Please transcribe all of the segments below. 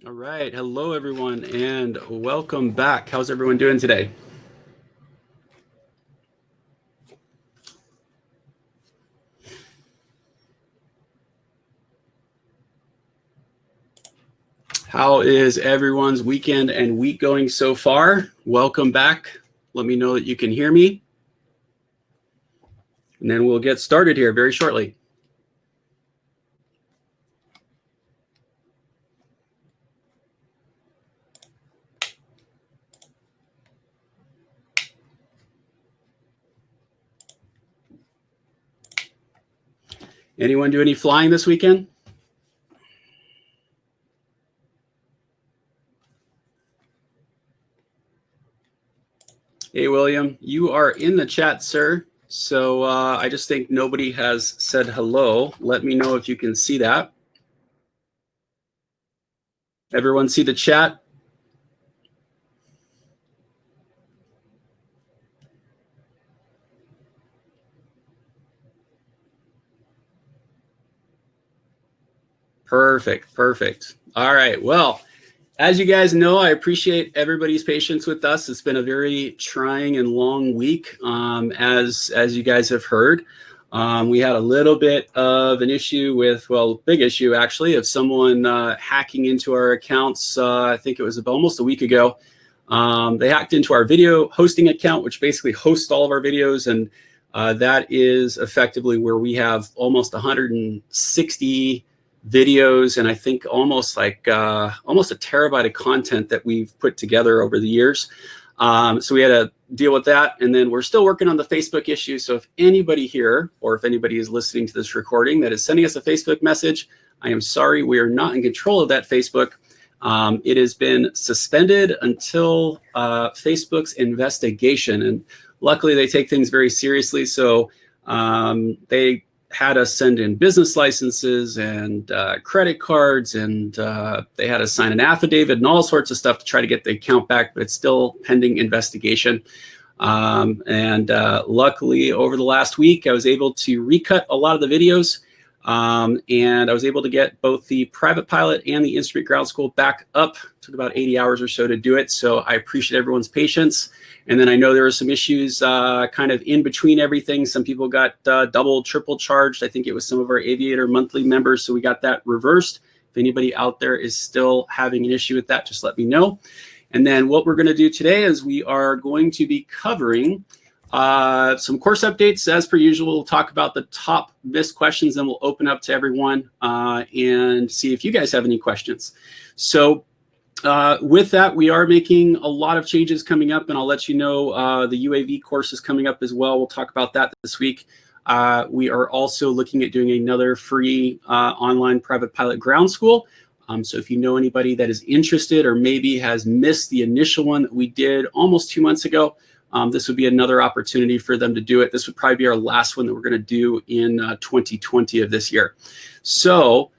All right. Hello, everyone, and welcome back. How's everyone doing today? How is everyone's weekend and week going so far? Welcome back. Let me know that you can hear me, and then we'll get started here very shortly. Anyone do any flying this weekend? Hey, William, you are in the chat, sir. So I just think nobody has said hello. Let me know if you can see that. Everyone see the chat? Perfect. All right. Well, as you guys know, I appreciate everybody's patience with us. It's been a very trying and long week, as you guys have heard. We had a little bit of an issue with, big issue actually, of someone hacking into our accounts. I think it was almost a week ago. They hacked into our video hosting account, which basically hosts all of our videos, and that is effectively where we have almost 160 videos, and I think almost a terabyte of content that we've put together over the years. So we had to deal with that, and then we're still working on the Facebook issue. So if anybody here, or if anybody is listening to this recording that is sending us a Facebook message, I am sorry, we are not in control of that Facebook. It has been suspended until Facebook's investigation, and luckily they take things very seriously. So they had us send in business licenses and credit cards, and they had us sign an affidavit and all sorts of stuff to try to get the account back, but it's still pending investigation. Luckily, over the last week, I was able to recut a lot of the videos, and I was able to get both the private pilot and the instrument ground school back up. It took about 80 hours or so to do it, so I appreciate everyone's patience. And then I know there were some issues kind of in between everything. Some people got double, triple charged. I think it was some of our Aviator monthly members, so we got that reversed. If anybody out there is still having an issue with that, just let me know. And then what we're going to do today is we are going to be covering some course updates. As per usual, we'll talk about the top missed questions, and we'll open up to everyone and see if you guys have any questions. So with that, we are making a lot of changes coming up, and I'll let you know the UAV course is coming up as well. We'll talk about that this week. We are also looking at doing another free online private pilot ground school. So if you know anybody that is interested or maybe has missed the initial one that we did almost 2 months ago, this would be another opportunity for them to do it. This would probably be our last one that we're going to do in 2020 of this year. So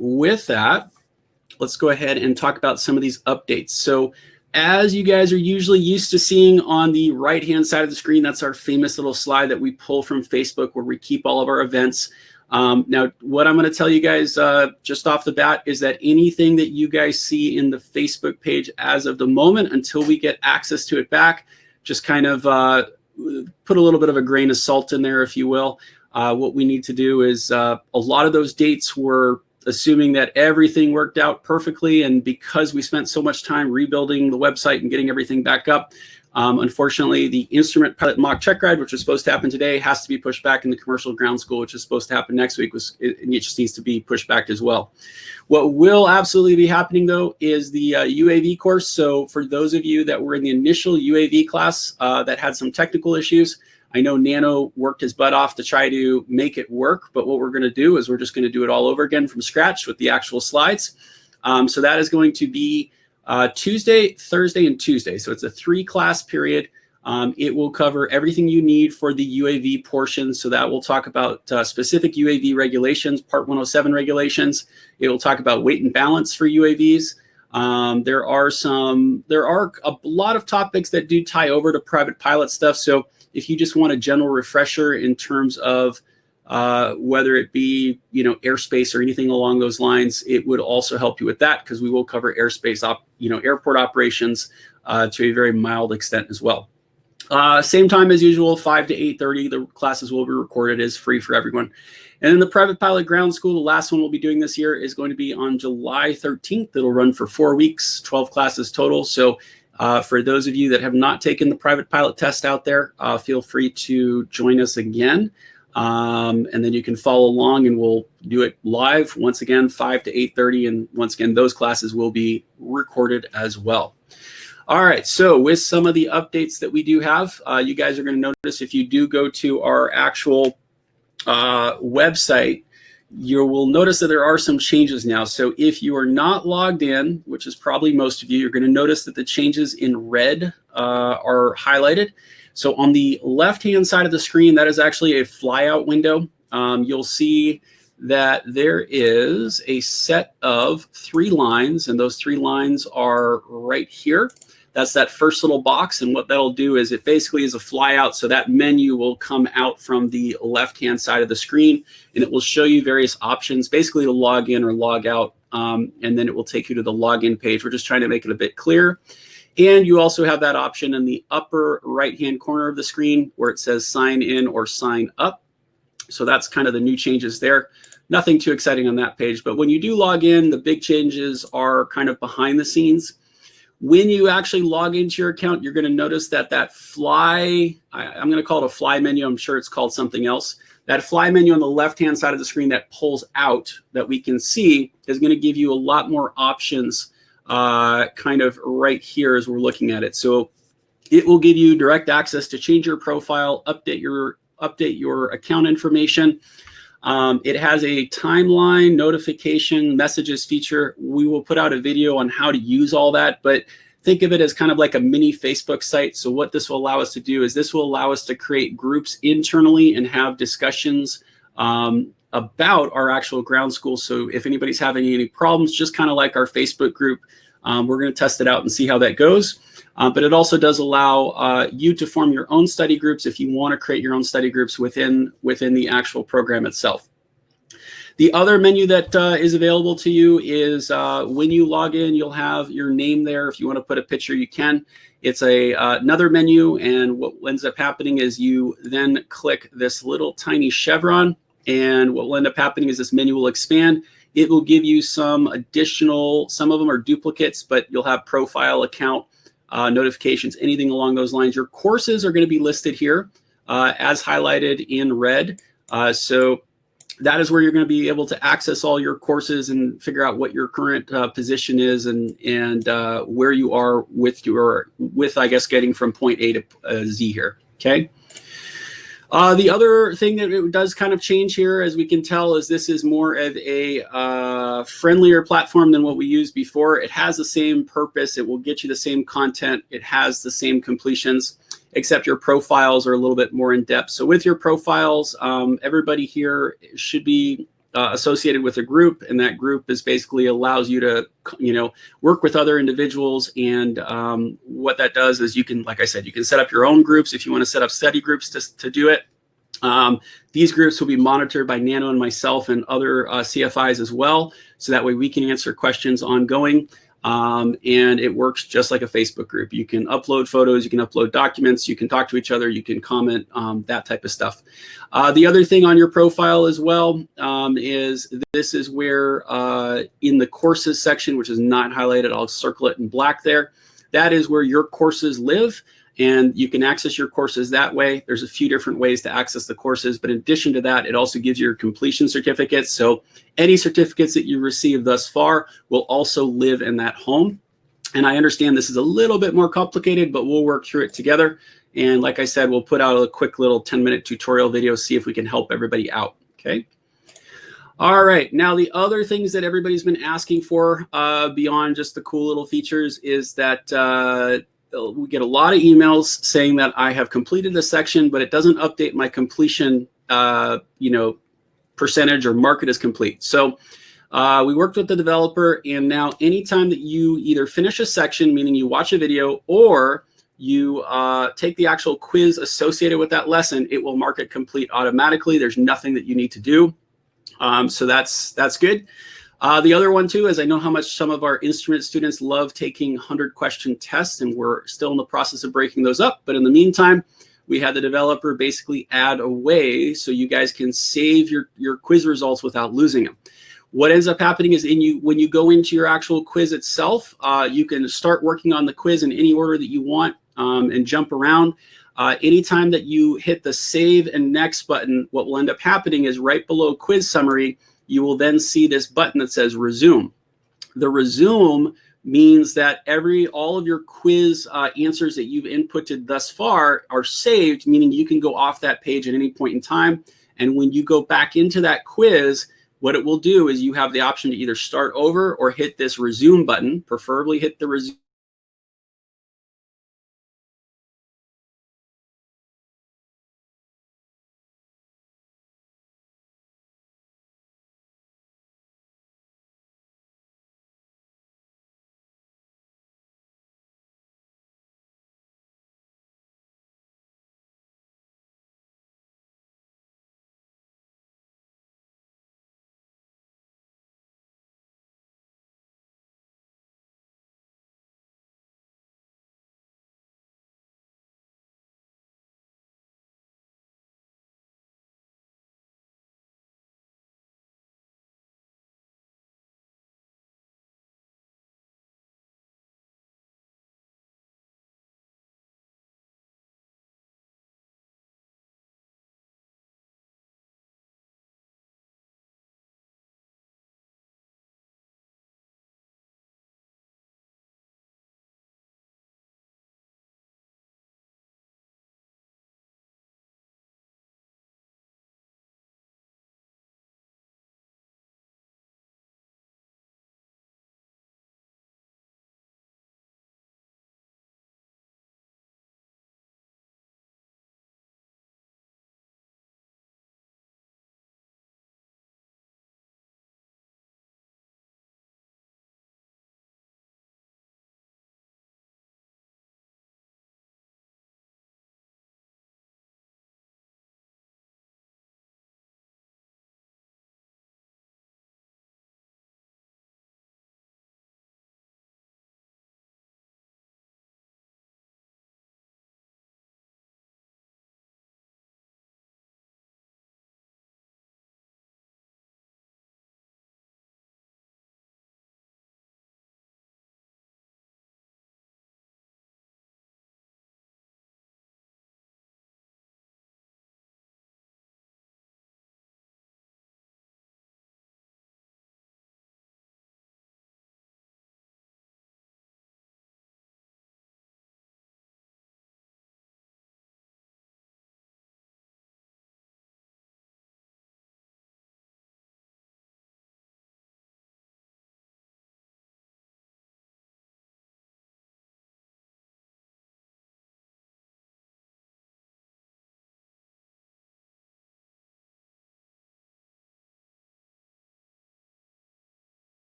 with that, let's go ahead and talk about some of these updates. So as you guys are usually used to seeing on the right-hand side of the screen, that's our famous little slide that we pull from Facebook where we keep all of our events. Now, what I'm going to tell you guys just off the bat is that anything that you guys see in the Facebook page as of the moment, until we get access to it back, just kind of put a little bit of a grain of salt in there, if you will. What we need to do is a lot of those dates were assuming that everything worked out perfectly, and because we spent so much time rebuilding the website and getting everything back up, unfortunately, the instrument pilot mock check ride, which was supposed to happen today, has to be pushed back, in the commercial ground school, which is supposed to happen next week, it just needs to be pushed back as well. What will absolutely be happening, though, is the UAV course. So for those of you that were in the initial UAV class that had some technical issues, I know Nano worked his butt off to try to make it work, but what we're going to do is we're just going to do it all over again from scratch with the actual slides. So that is going to be Tuesday, Thursday, and Tuesday. So it's a 3-class period. It will cover everything you need for the UAV portion. So that will talk about specific UAV regulations, Part 107 regulations. It will talk about weight and balance for UAVs. There are a lot of topics that do tie over to private pilot stuff. So if you just want a general refresher in terms of whether it be, airspace or anything along those lines. It would also help you with that because we will cover airspace, airport operations to a very mild extent as well. Same time as usual, 5 to 8:30. The classes will be recorded. It is free for everyone. And then the Private Pilot Ground School, the last one we'll be doing this year, is going to be on July 13th. It'll run for 4 weeks, 12 classes total. So for those of you that have not taken the private pilot test out there, feel free to join us again. And then you can follow along, and we'll do it live once again, 5 to 8:30. And once again, those classes will be recorded as well. All right, so with some of the updates that we do have, you guys are going to notice if you do go to our actual website, you will notice that there are some changes now. So if you are not logged in, which is probably most of you, you're going to notice that the changes in red are highlighted. So on the left-hand side of the screen, that is actually a flyout window. You'll see that there is a set of 3 lines, and those 3 lines are right here. That's that first little box, and what that'll do is it basically is a flyout, so that menu will come out from the left-hand side of the screen, and it will show you various options, basically to log in or log out, and then it will take you to the login page. We're just trying to make it a bit clear. And you also have that option in the upper right-hand corner of the screen where it says sign in or sign up. So that's kind of the new changes there. Nothing too exciting on that page, but when you do log in, the big changes are kind of behind the scenes. When you actually log into your account, you're going to notice that I'm going to call it a fly menu. I'm sure it's called something else. That fly menu on the left-hand side of the screen that pulls out that we can see is going to give you a lot more options kind of right here as we're looking at it. So it will give you direct access to change your profile, update your account information. It has a timeline, notification, messages feature. We will put out a video on how to use all that, but think of it as kind of like a mini Facebook site. So what this will allow us to do is this will allow us to create groups internally and have discussions about our actual ground school. So if anybody's having any problems, just kind of like our Facebook group, we're going to test it out and see how that goes. But it also does allow you to form your own study groups if you want to create your own study groups within the actual program itself. The other menu that is available to you is when you log in, you'll have your name there. If you want to put a picture, you can. It's another menu, and what ends up happening is you then click this little tiny chevron, and what will end up happening is this menu will expand. It will give you some additional, some of them are duplicates, but you'll have profile, account, notifications, anything along those lines. Your courses are going to be listed here as highlighted in red. So that is where you're going to be able to access all your courses and figure out what your current position is and where you are with I guess getting from point A to Z here. Okay. The other thing that it does kind of change here, as we can tell, is this is more of a friendlier platform than what we used before. It has the same purpose. It will get you the same content. It has the same completions, except your profiles are a little bit more in depth. So with your profiles, everybody here should be associated with a group, and that group is basically allows you to, work with other individuals. And what that does is you can, like I said, you can set up your own groups if you want to set up study groups to do it. These groups will be monitored by Nano and myself and other CFIs as well. So that way we can answer questions ongoing. And it works just like a Facebook group. You can upload photos, you can upload documents, you can talk to each other, you can comment, that type of stuff. The other thing on your profile as well is this is where in the courses section, which is not highlighted, I'll circle it in black there. That is where your courses live, and you can access your courses that way. There's a few different ways to access the courses, but in addition to that, it also gives you your completion certificates. So any certificates that you receive thus far will also live in that home. And I understand this is a little bit more complicated, but we'll work through it together. And like I said, we'll put out a quick little 10-minute tutorial video, see if we can help everybody out, okay? All right, now the other things that everybody's been asking for beyond just the cool little features is that we get a lot of emails saying that I have completed the section, but it doesn't update my completion, percentage or mark it as complete. So we worked with the developer, and now anytime that you either finish a section, meaning you watch a video, or you take the actual quiz associated with that lesson, it will mark it complete automatically. There's nothing that you need to do. So that's good. The other one too is I know how much some of our instrument students love taking 100-question tests, and we're still in the process of breaking those up. But in the meantime, we had the developer basically add a way so you guys can save your quiz results without losing them. What ends up happening is when you go into your actual quiz itself, you can start working on the quiz in any order that you want and jump around. Anytime that you hit the save and next button, what will end up happening is right below quiz summary, you will then see this button that says resume. The resume means that all of your quiz answers that you've inputted thus far are saved, meaning you can go off that page at any point in time. And when you go back into that quiz, what it will do is you have the option to either start over or hit this resume button, preferably hit the resume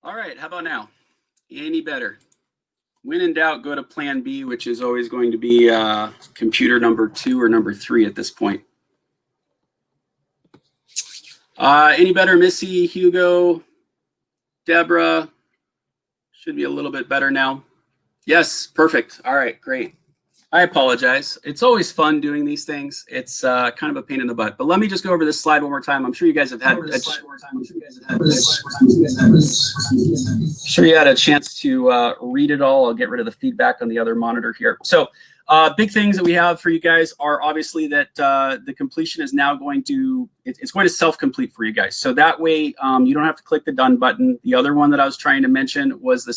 All right, how about now? Any better? When in doubt, go to plan B, which is always going to be computer number 2 or number 3 at this point. Any better, Missy, Hugo, Deborah? Should be a little bit better now. Yes, perfect. All right, great. I apologize. It's always fun doing these things. It's kind of a pain in the butt. But let me just go over this slide one more time. I'm sure you guys have had a chance to read it all. I'll get rid of the feedback on the other monitor here. So big things that we have for you guys are obviously that the completion is now going to, it's going to self-complete for you guys. So that way you don't have to click the done button. The other one that I was trying to mention was the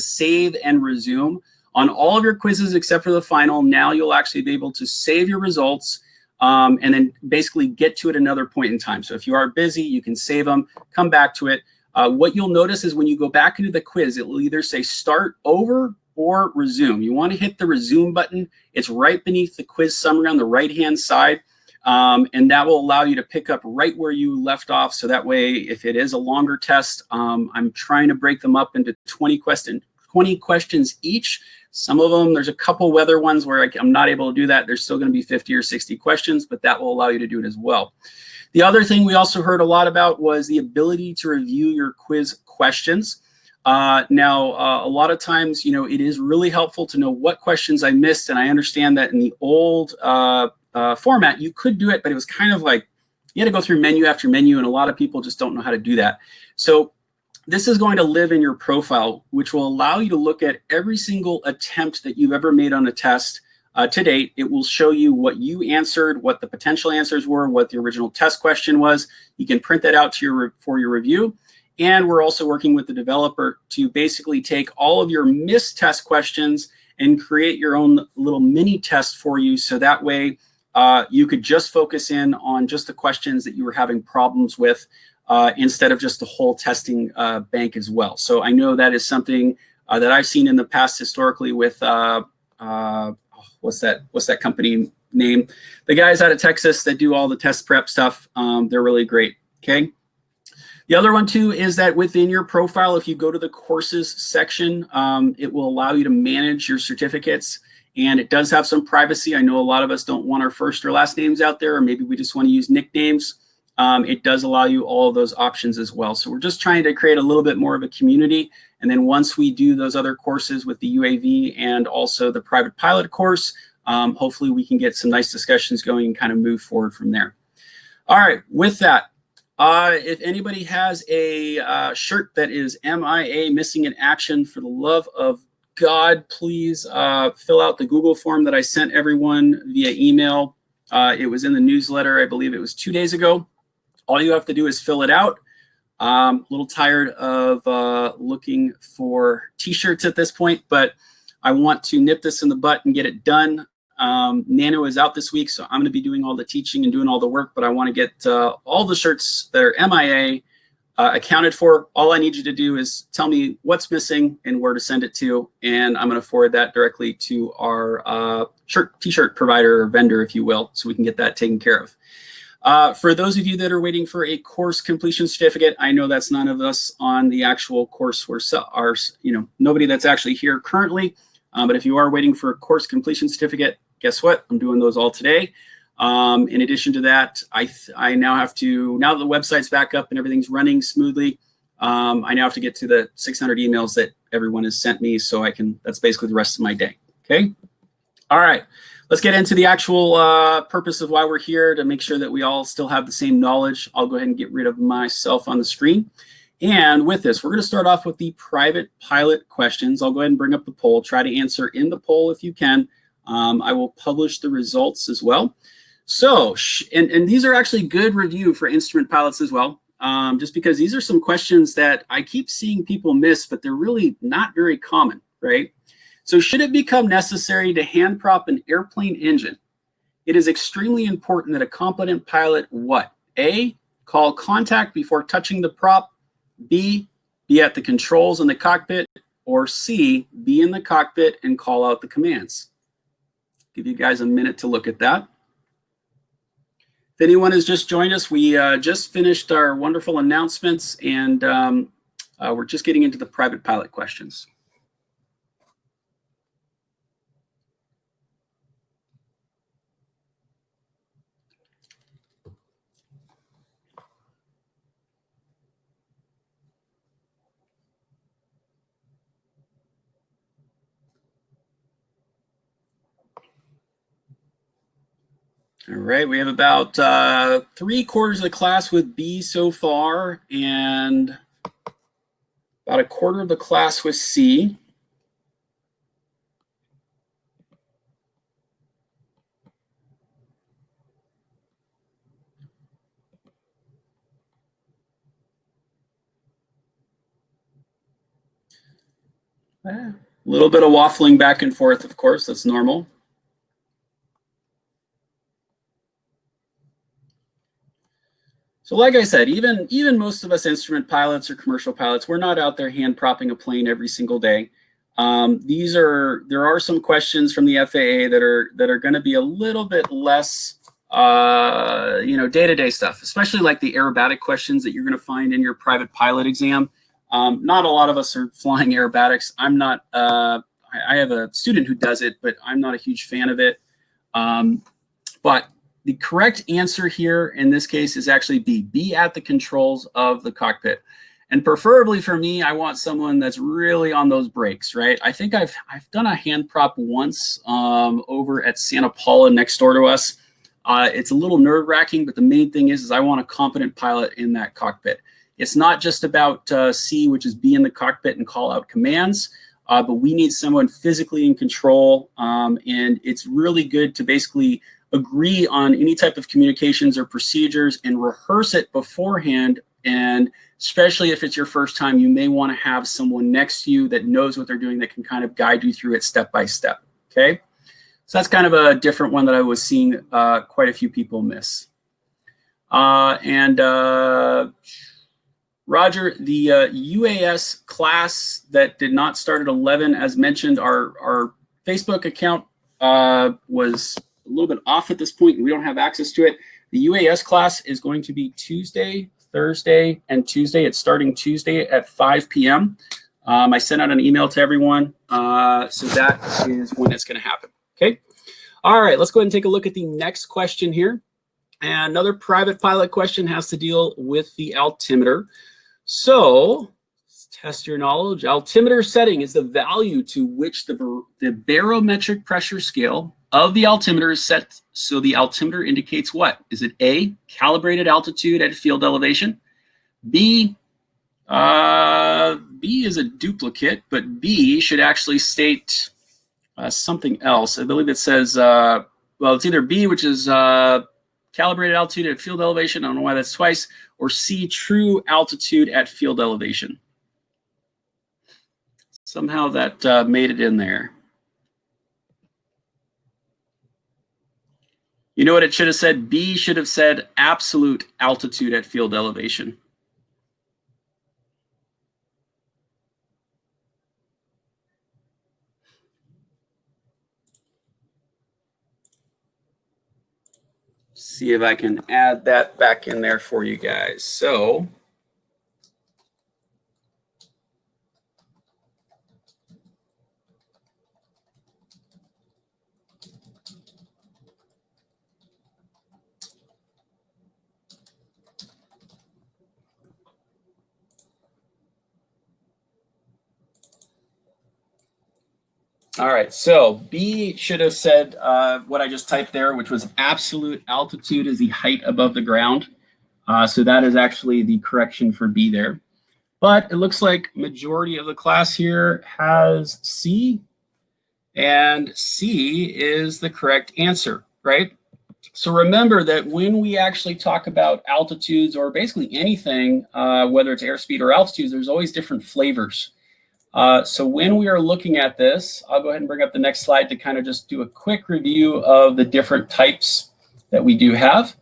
save and resume. On all of your quizzes except for the final, now you'll actually be able to save your results and then basically get to it another point in time. So if you are busy, you can save them, come back to it. What you'll notice is when you go back into the quiz, it will either say start over or resume. You want to hit the resume button. It's right beneath the quiz summary on the right-hand side. And that will allow you to pick up right where you left off. So that way, if it is a longer test, I'm trying to break them up into 20 questions each. Some of them, there's a couple weather ones where I'm not able to do that. There's still going to be 50 or 60 questions, but that will allow you to do it as well. The other thing we also heard a lot about was the ability to review your quiz questions. Now, a lot of times, it is really helpful to know what questions I missed. And I understand that in the old format, you could do it, but it was kind of like you had to go through menu after menu, and a lot of people just don't know how to do that. So this is going to live in your profile, which will allow you to look at every single attempt that you've ever made on a test to date. It will show you what you answered, what the potential answers were, what the original test question was. You can print that out for your review. And we're also working with the developer to basically take all of your missed test questions and create your own little mini test for you. So that way you could just focus in on just the questions that you were having problems with instead of just the whole testing bank as well. So I know that is something that I've seen in the past historically with, what's that company name? The guys out of Texas that do all the test prep stuff, they're really great, okay? The other one too is that within your profile, if you go to the courses section, it will allow you to manage your certificates, and it does have some privacy. I know a lot of us don't want our first or last names out there, or maybe we just want to use nicknames. It does allow you all of those options as well. So we're just trying to create a little bit more of a community. And then once we do those other courses with the UAV and also the private pilot course, hopefully we can get some nice discussions going and kind of move forward from there. All right, with that, if anybody has a shirt that is MIA, missing in action, for the love of God, please fill out the Google form that I sent everyone via email. It was in the newsletter, I believe it was 2 days ago. All you have to do is fill it out. A little tired of looking for t-shirts at this point, but I want to nip this in the butt and get it done. Nano is out this week, so I'm going to be doing all the teaching and doing all the work, but I want to get all the shirts that are MIA accounted for. All I need you to do is tell me what's missing and where to send it to, and I'm going to forward that directly to our t-shirt provider or vendor, if you will, so we can get that taken care of. For those of you that are waiting for a course completion certificate, I know that's none of us on the actual course. Nobody that's actually here currently. But if you are waiting for a course completion certificate, guess what? I'm doing those all today. In addition to that, I now have to, now that the website's back up and everything's running smoothly, I now have to get to the 600 emails that everyone has sent me, so that's basically the rest of my day. Okay. All right. Let's get into the actual purpose of why we're here, to make sure that we all still have the same knowledge. I'll go ahead and get rid of myself on the screen. And with this, we're going to start off with the private pilot questions. I'll go ahead and bring up the poll. Try to answer in the poll if you can. I will publish the results as well. So, and these are actually good review for instrument pilots as well, just because these are some questions that I keep seeing people miss, but they're really not very common, right? So should it become necessary to hand prop an airplane engine, it is extremely important that a competent pilot what? A, call contact before touching the prop. B, be at the controls in the cockpit. Or C, be in the cockpit and call out the commands. Give you guys a minute to look at that. If anyone has just joined us, we just finished our wonderful announcements, and We're just getting into the private pilot questions. All right, we have about 3/4 of the class with B so far, and about 1/4 of the class with C. A little bit of waffling back and forth, of course, that's normal. So like I said, even most of us instrument pilots or commercial pilots, we're not out there hand propping a plane every single day. There are some questions from the FAA that are going to be a little bit less, day-to-day stuff, especially like the aerobatic questions that you're going to find in your private pilot exam. Not a lot of us are flying aerobatics. I'm not. I have a student who does it, but I'm not a huge fan of it. But the correct answer here in this case is actually B. Be at the controls of the cockpit. And preferably for me, I want someone that's really on those brakes, right? I think I've done a hand prop once over at Santa Paula next door to us. It's a little nerve-wracking, but the main thing is I want a competent pilot in that cockpit. It's not just about C, which is be in the cockpit and call out commands, but we need someone physically in control. And it's really good to basically agree on any type of communications or procedures and rehearse it beforehand. And especially if it's your first time, you may want to have someone next to you that knows what they're doing, that can kind of guide you through it step by step. Okay, so that's kind of a different one that I was seeing quite a few people miss. Roger, the UAS class that did not start at 11, as mentioned, our Facebook account was a little bit off at this point, and we don't have access to it. The UAS class is going to be Tuesday, Thursday, and Tuesday. It's starting Tuesday at 5 p.m. I sent out an email to everyone, so that is when it's going to happen. Okay. All right, let's go ahead and take a look at the next question here. And another private pilot question has to deal with the altimeter. So let's test your knowledge. Altimeter setting is the value to which the barometric pressure scale of the altimeter is set. So the altimeter indicates what? Is it A, calibrated altitude at field elevation? B, B is a duplicate, but B should actually state something else. I believe it says, well, it's either B, which is calibrated altitude at field elevation. I don't know why that's twice. Or C, true altitude at field elevation. Somehow that made it in there. You know what it should have said? B should have said absolute altitude at field elevation. See if I can add that back in there for you guys. So all right, so B should have said what I just typed there, which was absolute altitude is the height above the ground. So that is actually the correction for B there. But it looks like majority of the class here has C, and C is the correct answer, right? So remember that when we actually talk about altitudes or basically anything, whether it's airspeed or altitudes, there's always different flavors. So when we are looking at this, I'll go ahead and bring up the next slide to kind of just do a quick review of the different types that we do have.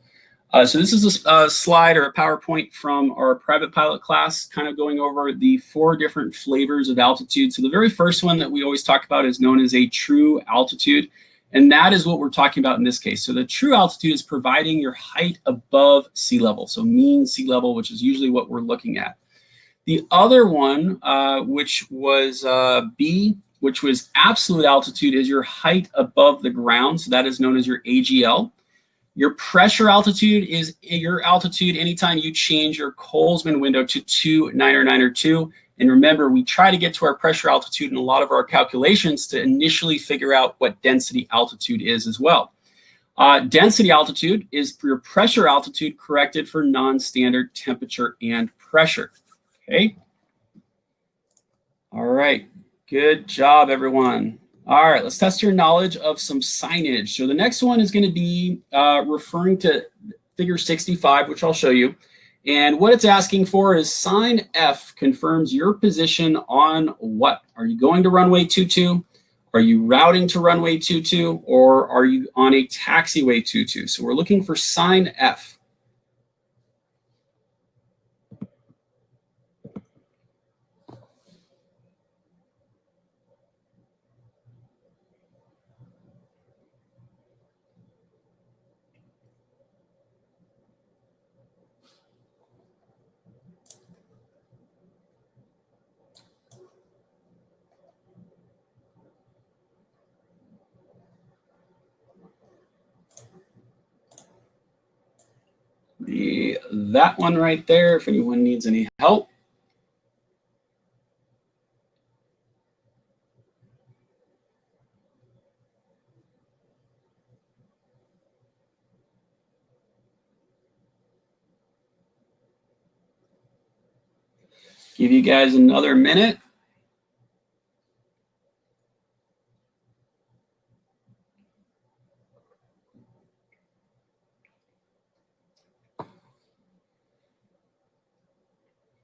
So this is a slide or a PowerPoint from our private pilot class, kind of going over the 4 different flavors of altitude. So the very first one that we always talk about is known as a true altitude. And that is what we're talking about in this case. So the true altitude is providing your height above sea level. So mean sea level, which is usually what we're looking at. The other one, which was B, which was absolute altitude, is your height above the ground. So that is known as your AGL. Your pressure altitude is your altitude anytime you change your Colesman window to 2 2. And remember, we try to get to our pressure altitude in a lot of our calculations to initially figure out what density altitude is as well. Density altitude is your pressure altitude corrected for non-standard temperature and pressure. Okay. All right. Good job, everyone. All right, let's test your knowledge of some signage. So the next one is going to be referring to figure 65, which I'll show you. And what it's asking for is sign F confirms your position on what? Are you going to runway 22? Are you routing to runway 22? Or are you on a taxiway 22? So we're looking for sign F. That one right there, if anyone needs any help. Give you guys another minute.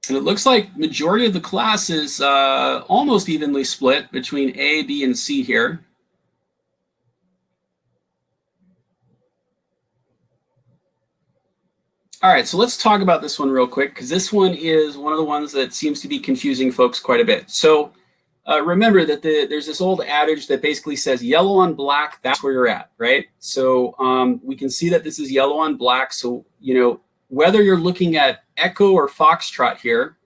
And it looks like majority of the class is almost evenly split between A, B, and C here. All right, so let's talk about this one real quick, because this one is one of the ones that seems to be confusing folks quite a bit. So remember that there's this old adage that basically says yellow on black, that's where you're at, right? So we can see that this is yellow on black. So, you know, whether you're looking at Echo or Foxtrot here,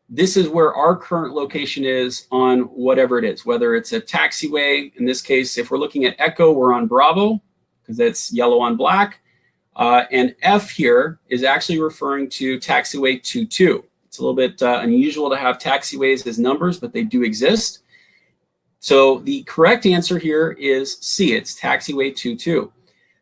this is where our current location is on whatever it is, whether it's a taxiway. In this case, if we're looking at Echo, we're on Bravo, because that's yellow on black. And F here is actually referring to taxiway 22. It's a little bit unusual to have taxiways as numbers, but they do exist. So the correct answer here is C, it's taxiway 22.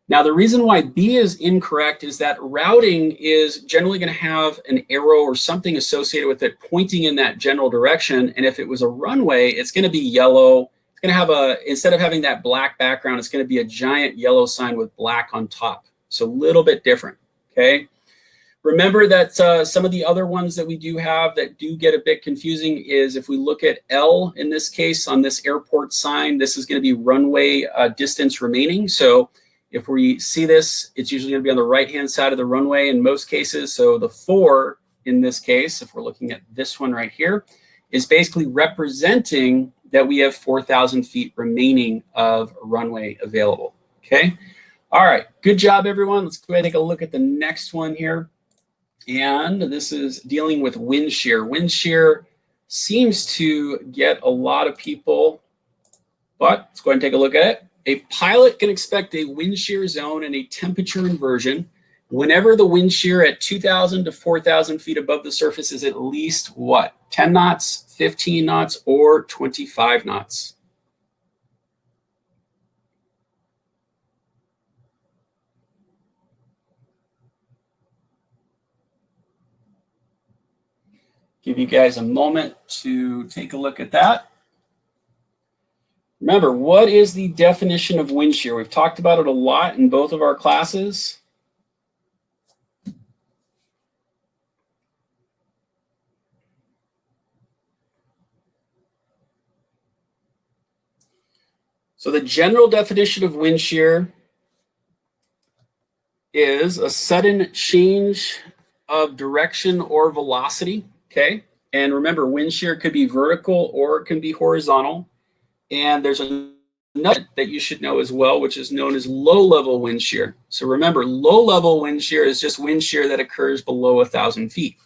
Now, the reason why B is incorrect is that routing is generally going to have an arrow or something associated with it pointing in that general direction. And if it was a runway, it's going to be yellow. It's going to have instead of having that black background, it's going to be a giant yellow sign with black on top. So a little bit different, okay? Remember that some of the other ones that we do have that do get a bit confusing is if we look at L in this case on this airport sign, this is going to be runway distance remaining. So if we see this, it's usually going to be on the right-hand side of the runway in most cases. So the 4 in this case, if we're looking at this one right here, is basically representing that we have 4,000 feet remaining of runway available, okay? All right, good job, everyone. Let's go ahead and take a look at the next one here. And this is dealing with wind shear. Wind shear seems to get a lot of people, but let's go ahead and take a look at it. A pilot can expect a wind shear zone and a temperature inversion whenever the wind shear at 2,000 to 4,000 feet above the surface is at least what? 10 knots, 15 knots, or 25 knots? Give you guys a moment to take a look at that. Remember, what is the definition of wind shear? We've talked about it a lot in both of our classes. So the general definition of wind shear is a sudden change of direction or velocity, okay? And remember, wind shear could be vertical or it can be horizontal. And there's another that you should know as well, which is known as low-level wind shear. So remember, low-level wind shear is just wind shear that occurs below 1,000 feet.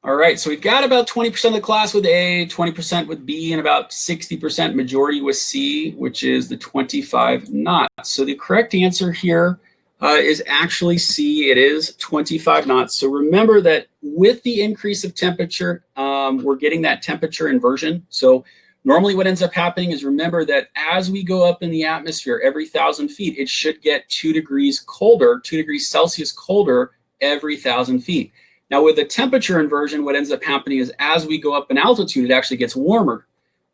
All right, so we've got about 20% of the class with A, 20% with B, and about 60% majority with C, which is the 25 knots. So the correct answer here is actually C. It is 25 knots. So remember that with the increase of temperature, we're getting that temperature inversion. So normally what ends up happening is, remember that as we go up in the atmosphere every 1,000 feet, it should get 2 degrees colder, 2 degrees Celsius colder every 1,000 feet. Now, with the temperature inversion, what ends up happening is as we go up in altitude, it actually gets warmer.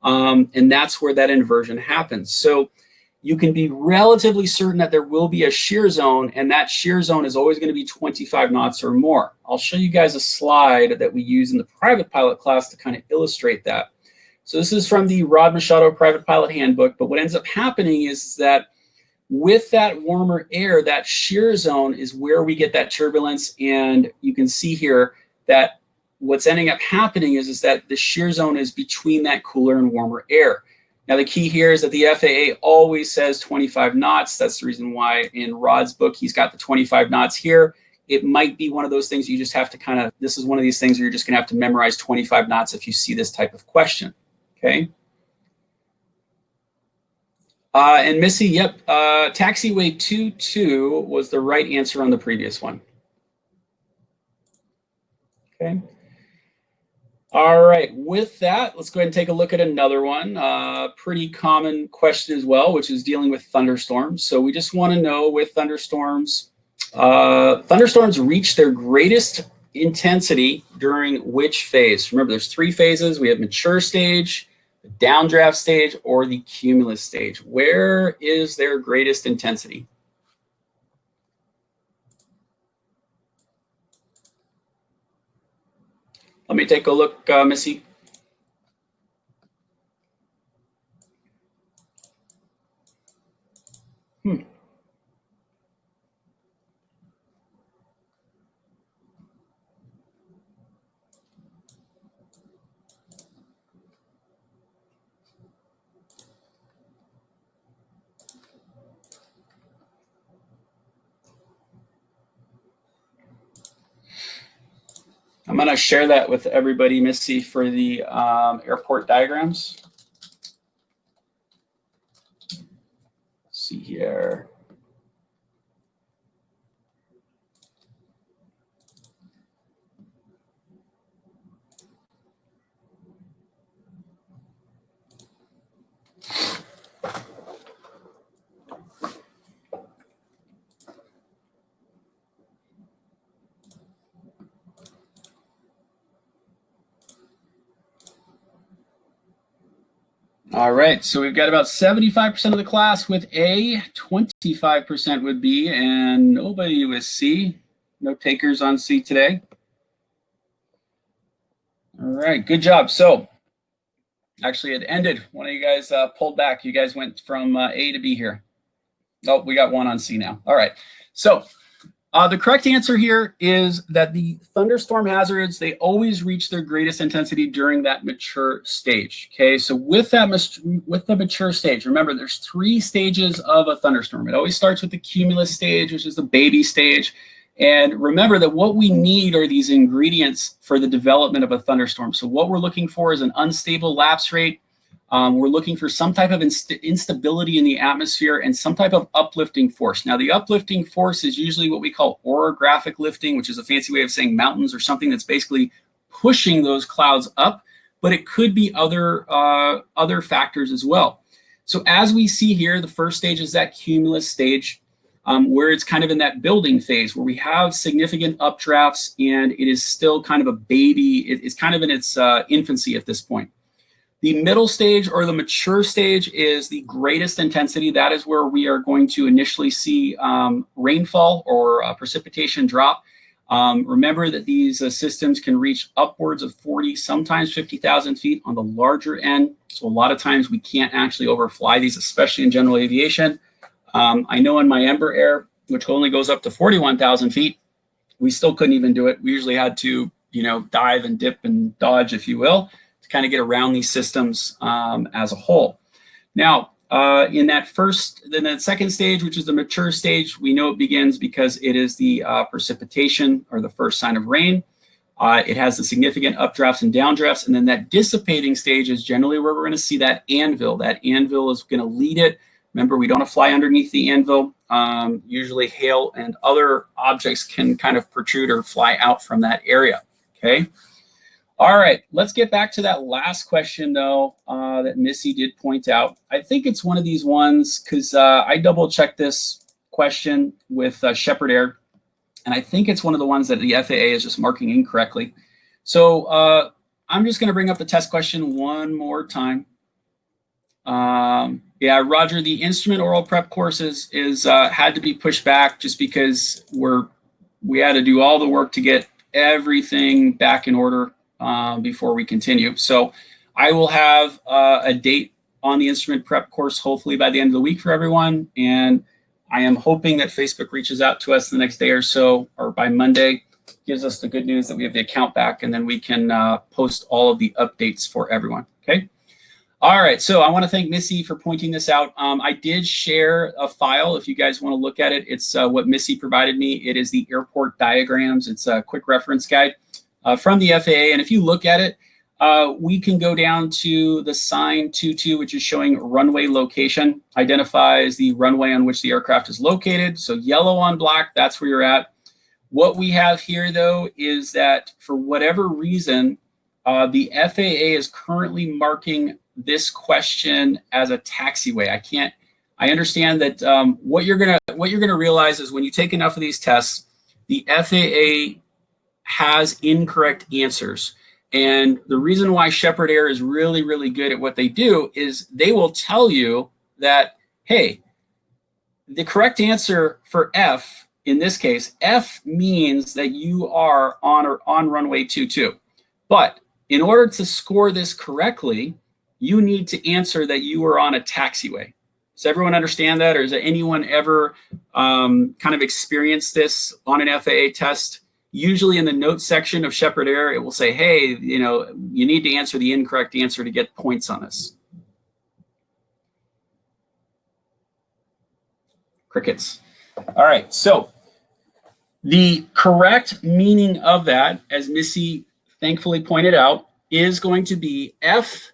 And that's where that inversion happens. So you can be relatively certain that there will be a shear zone, and that shear zone is always going to be 25 knots or more. I'll show you guys a slide that we use in the private pilot class to kind of illustrate that. So this is from the Rod Machado Private Pilot Handbook. But what ends up happening is that with that warmer air, that shear zone is where we get that turbulence. And you can see here that what's ending up happening is that the shear zone is between that cooler and warmer air. Now, the key here is that the FAA always says 25 knots. That's the reason why in Rod's book, he's got the 25 knots here. It might be one of those things you just have to kind of, this is one of these things where you're just going to have to memorize 25 knots if you see this type of question. Okay. And Missy, yep, taxiway 22 was the right answer on the previous one. Okay. All right, with that, let's go ahead and take a look at another one. Pretty common question as well, which is dealing with thunderstorms. So we just want to know with thunderstorms, thunderstorms reach their greatest intensity during which phase? Remember, there's 3 phases. We have mature stage, the downdraft stage, or the cumulus stage. Where is their greatest intensity? Let me take a look, Missy. I'm going to share that with everybody, Missy, for the airport diagrams. Let's see here. All right, so we've got about 75% of the class with A, 25% with B, and nobody with C. No takers on C today. All right, good job. So actually it ended. One of you guys pulled back. You guys went from A to B here. Oh, we got one on C now. All right, so the correct answer here is that the thunderstorm hazards, they always reach their greatest intensity during that mature stage. Okay, so with the mature stage, remember there's 3 stages of a thunderstorm. It always starts with the cumulus stage, which is the baby stage. And remember that what we need are these ingredients for the development of a thunderstorm. So what we're looking for is an unstable lapse rate. We're looking for some type of instability in the atmosphere and some type of uplifting force. Now, the uplifting force is usually what we call orographic lifting, which is a fancy way of saying mountains, or something that's basically pushing those clouds up, but it could be other factors as well. So as we see here, the first stage is that cumulus stage, where it's kind of in that building phase where we have significant updrafts and it is still kind of a baby. It's kind of in its infancy at this point. The middle stage, or the mature stage, is the greatest intensity. That is where we are going to initially see rainfall or precipitation drop. Remember that these systems can reach upwards of 40, sometimes 50,000 feet on the larger end. So a lot of times we can't actually overfly these, especially in general aviation. I know in my Embraer Air, which only goes up to 41,000 feet, we still couldn't even do it. We usually had to, dive and dip and dodge, if you will, kind of get around these systems as a whole. Now, in that second stage, which is the mature stage, we know it begins because it is the precipitation, or the first sign of rain. It has the significant updrafts and downdrafts, and then that dissipating stage is generally where we're going to see that anvil. That anvil is going to lead it. Remember, we don't want to fly underneath the anvil. Usually hail and other objects can kind of protrude or fly out from that area, okay? All right, let's get back to that last question, though, that Missy did point out. I think it's one of these ones because I double-checked this question with Shepherd Air, and I think it's one of the ones that the FAA is just marking incorrectly. So I'm just going to bring up the test question one more time. Yeah, Roger, the instrument oral prep courses had to be pushed back just because we had to do all the work to get everything back in order before we continue. So I will have a date on the instrument prep course hopefully by the end of the week for everyone, and I am hoping that Facebook reaches out to us the next day or so, or by Monday, gives us the good news that we have the account back, and then we can post all of the updates for everyone, okay? All right, so I want to thank Missy for pointing this out. I did share a file if you guys want to look at it. It's what Missy provided me. It is the airport diagrams. It's a quick reference guide from the FAA. And if you look at it, we can go down to the sign 22, which is showing runway location, identifies the runway on which the aircraft is located. So yellow on black, that's where you're at. What we have here, though, is that for whatever reason, the FAA is currently marking this question as a taxiway. I understand that what you're gonna realize is when you take enough of these tests, the FAA has incorrect answers. And the reason why Shepherd Air is really, really good at what they do is they will tell you that, hey, the correct answer for F, in this case, F means that you are on runway 22. But in order to score this correctly, you need to answer that you are on a taxiway. Does everyone understand that? Or has anyone ever kind of experienced this on an FAA test? Usually in the notes section of Shepherd Air, it will say, hey, you need to answer the incorrect answer to get points on this. Crickets. All right, so the correct meaning of that, as Missy thankfully pointed out, is going to be F.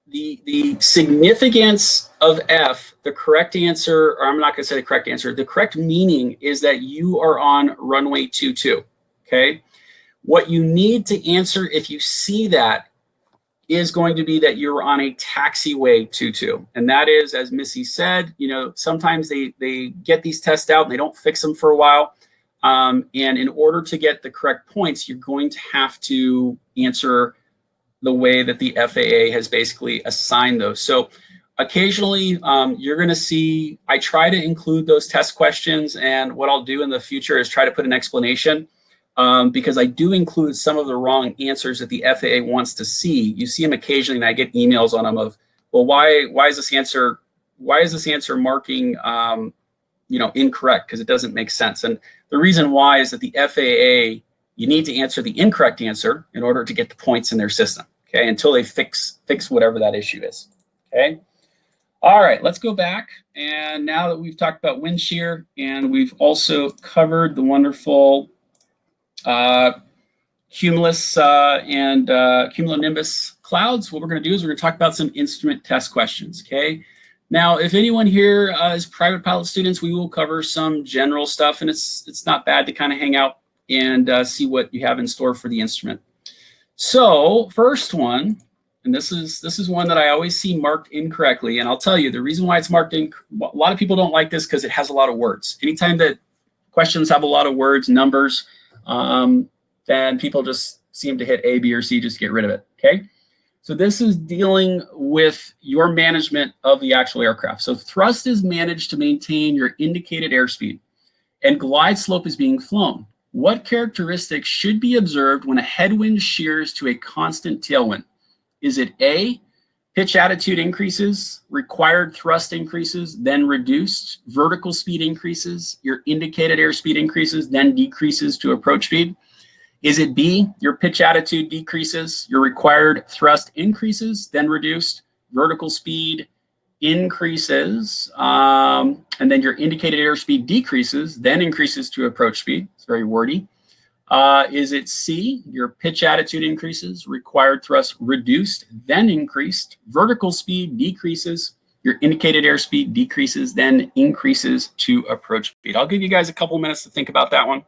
The significance of F, the correct answer, or I'm not going to say the correct answer, the correct meaning is that you are on runway 22, okay? What you need to answer if you see that is going to be that you're on a taxiway 22. And that is, as Missy said, sometimes they get these tests out and they don't fix them for a while. And in order to get the correct points, you're going to have to answer the way that the FAA has basically assigned those. So occasionally you're going to see, I try to include those test questions, and what I'll do in the future is try to put an explanation because I do include some of the wrong answers that the FAA wants to see. You see them occasionally, and I get emails on them of, well, why is this answer marking incorrect, because it doesn't make sense. And the reason why is that the FAA, you need to answer the incorrect answer in order to get the points in their system, okay, until they fix whatever that issue is, okay? All right, let's go back. And now that we've talked about wind shear and we've also covered the wonderful cumulus and cumulonimbus clouds, what we're going to do is we're going to talk about some instrument test questions, okay? Now, if anyone here is private pilot students, we will cover some general stuff, and it's not bad to kind of hang out and see what you have in store for the instrument. So first one, and this is one that I always see marked incorrectly, and I'll tell you the reason why it's marked a lot of people don't like this because it has a lot of words. Anytime that questions have a lot of words, numbers, then people just seem to hit A, B, or C, just get rid of it, okay? So this is dealing with your management of the actual aircraft. So thrust is managed to maintain your indicated airspeed, and glide slope is being flown. What characteristics should be observed when a headwind shears to a constant tailwind? Is it A, pitch attitude increases, required thrust increases, then reduced, vertical speed increases, your indicated airspeed increases, then decreases to approach speed? Is it B, your pitch attitude decreases, your required thrust increases, then reduced, vertical speed increases, and then your indicated airspeed decreases, then increases to approach speed? It's very wordy. Is it C, your pitch attitude increases, required thrust reduced, then increased, vertical speed decreases, your indicated airspeed decreases, then increases to approach speed? I'll give you guys a couple minutes to think about that one.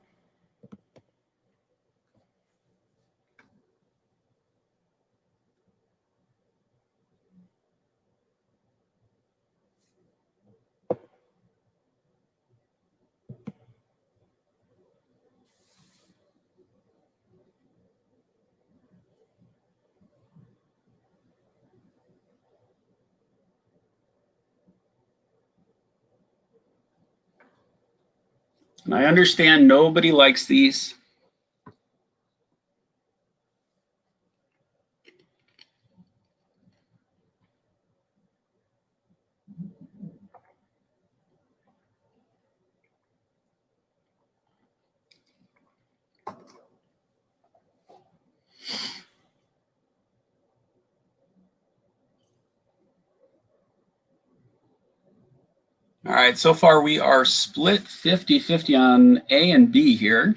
And I understand nobody likes these. All right, so far we are split 50-50 on A and B here.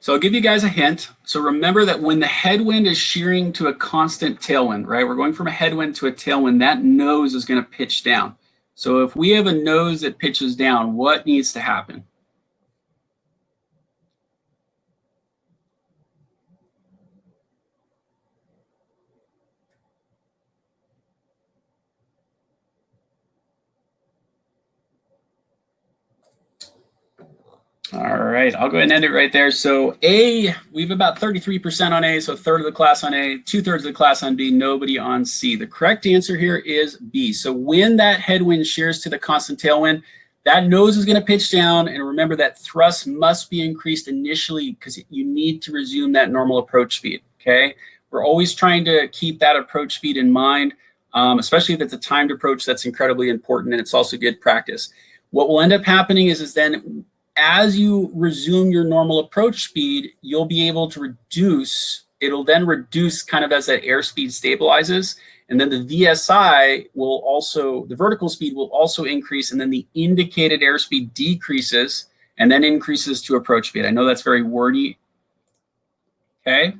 So I'll give you guys a hint. So remember that when the headwind is shearing to a constant tailwind, right? We're going from a headwind to a tailwind, that nose is going to pitch down. So if we have a nose that pitches down, what needs to happen? All right, I'll go ahead and end it right there. So A, we have about 33% on A, so a third of the class on A, 2/3 of the class on B, nobody on C. The correct answer here is B. So when that headwind shears to the constant tailwind, that nose is going to pitch down. And remember that thrust must be increased initially because you need to resume that normal approach speed, okay? We're always trying to keep that approach speed in mind, especially if it's a timed approach. That's incredibly important, and it's also good practice. What will end up happening is then as you resume your normal approach speed, you'll be able to reduce, it'll then reduce kind of as that airspeed stabilizes. And then the VSI will also, the vertical speed will also increase, and then the indicated airspeed decreases and then increases to approach speed. I know that's very wordy. Okay.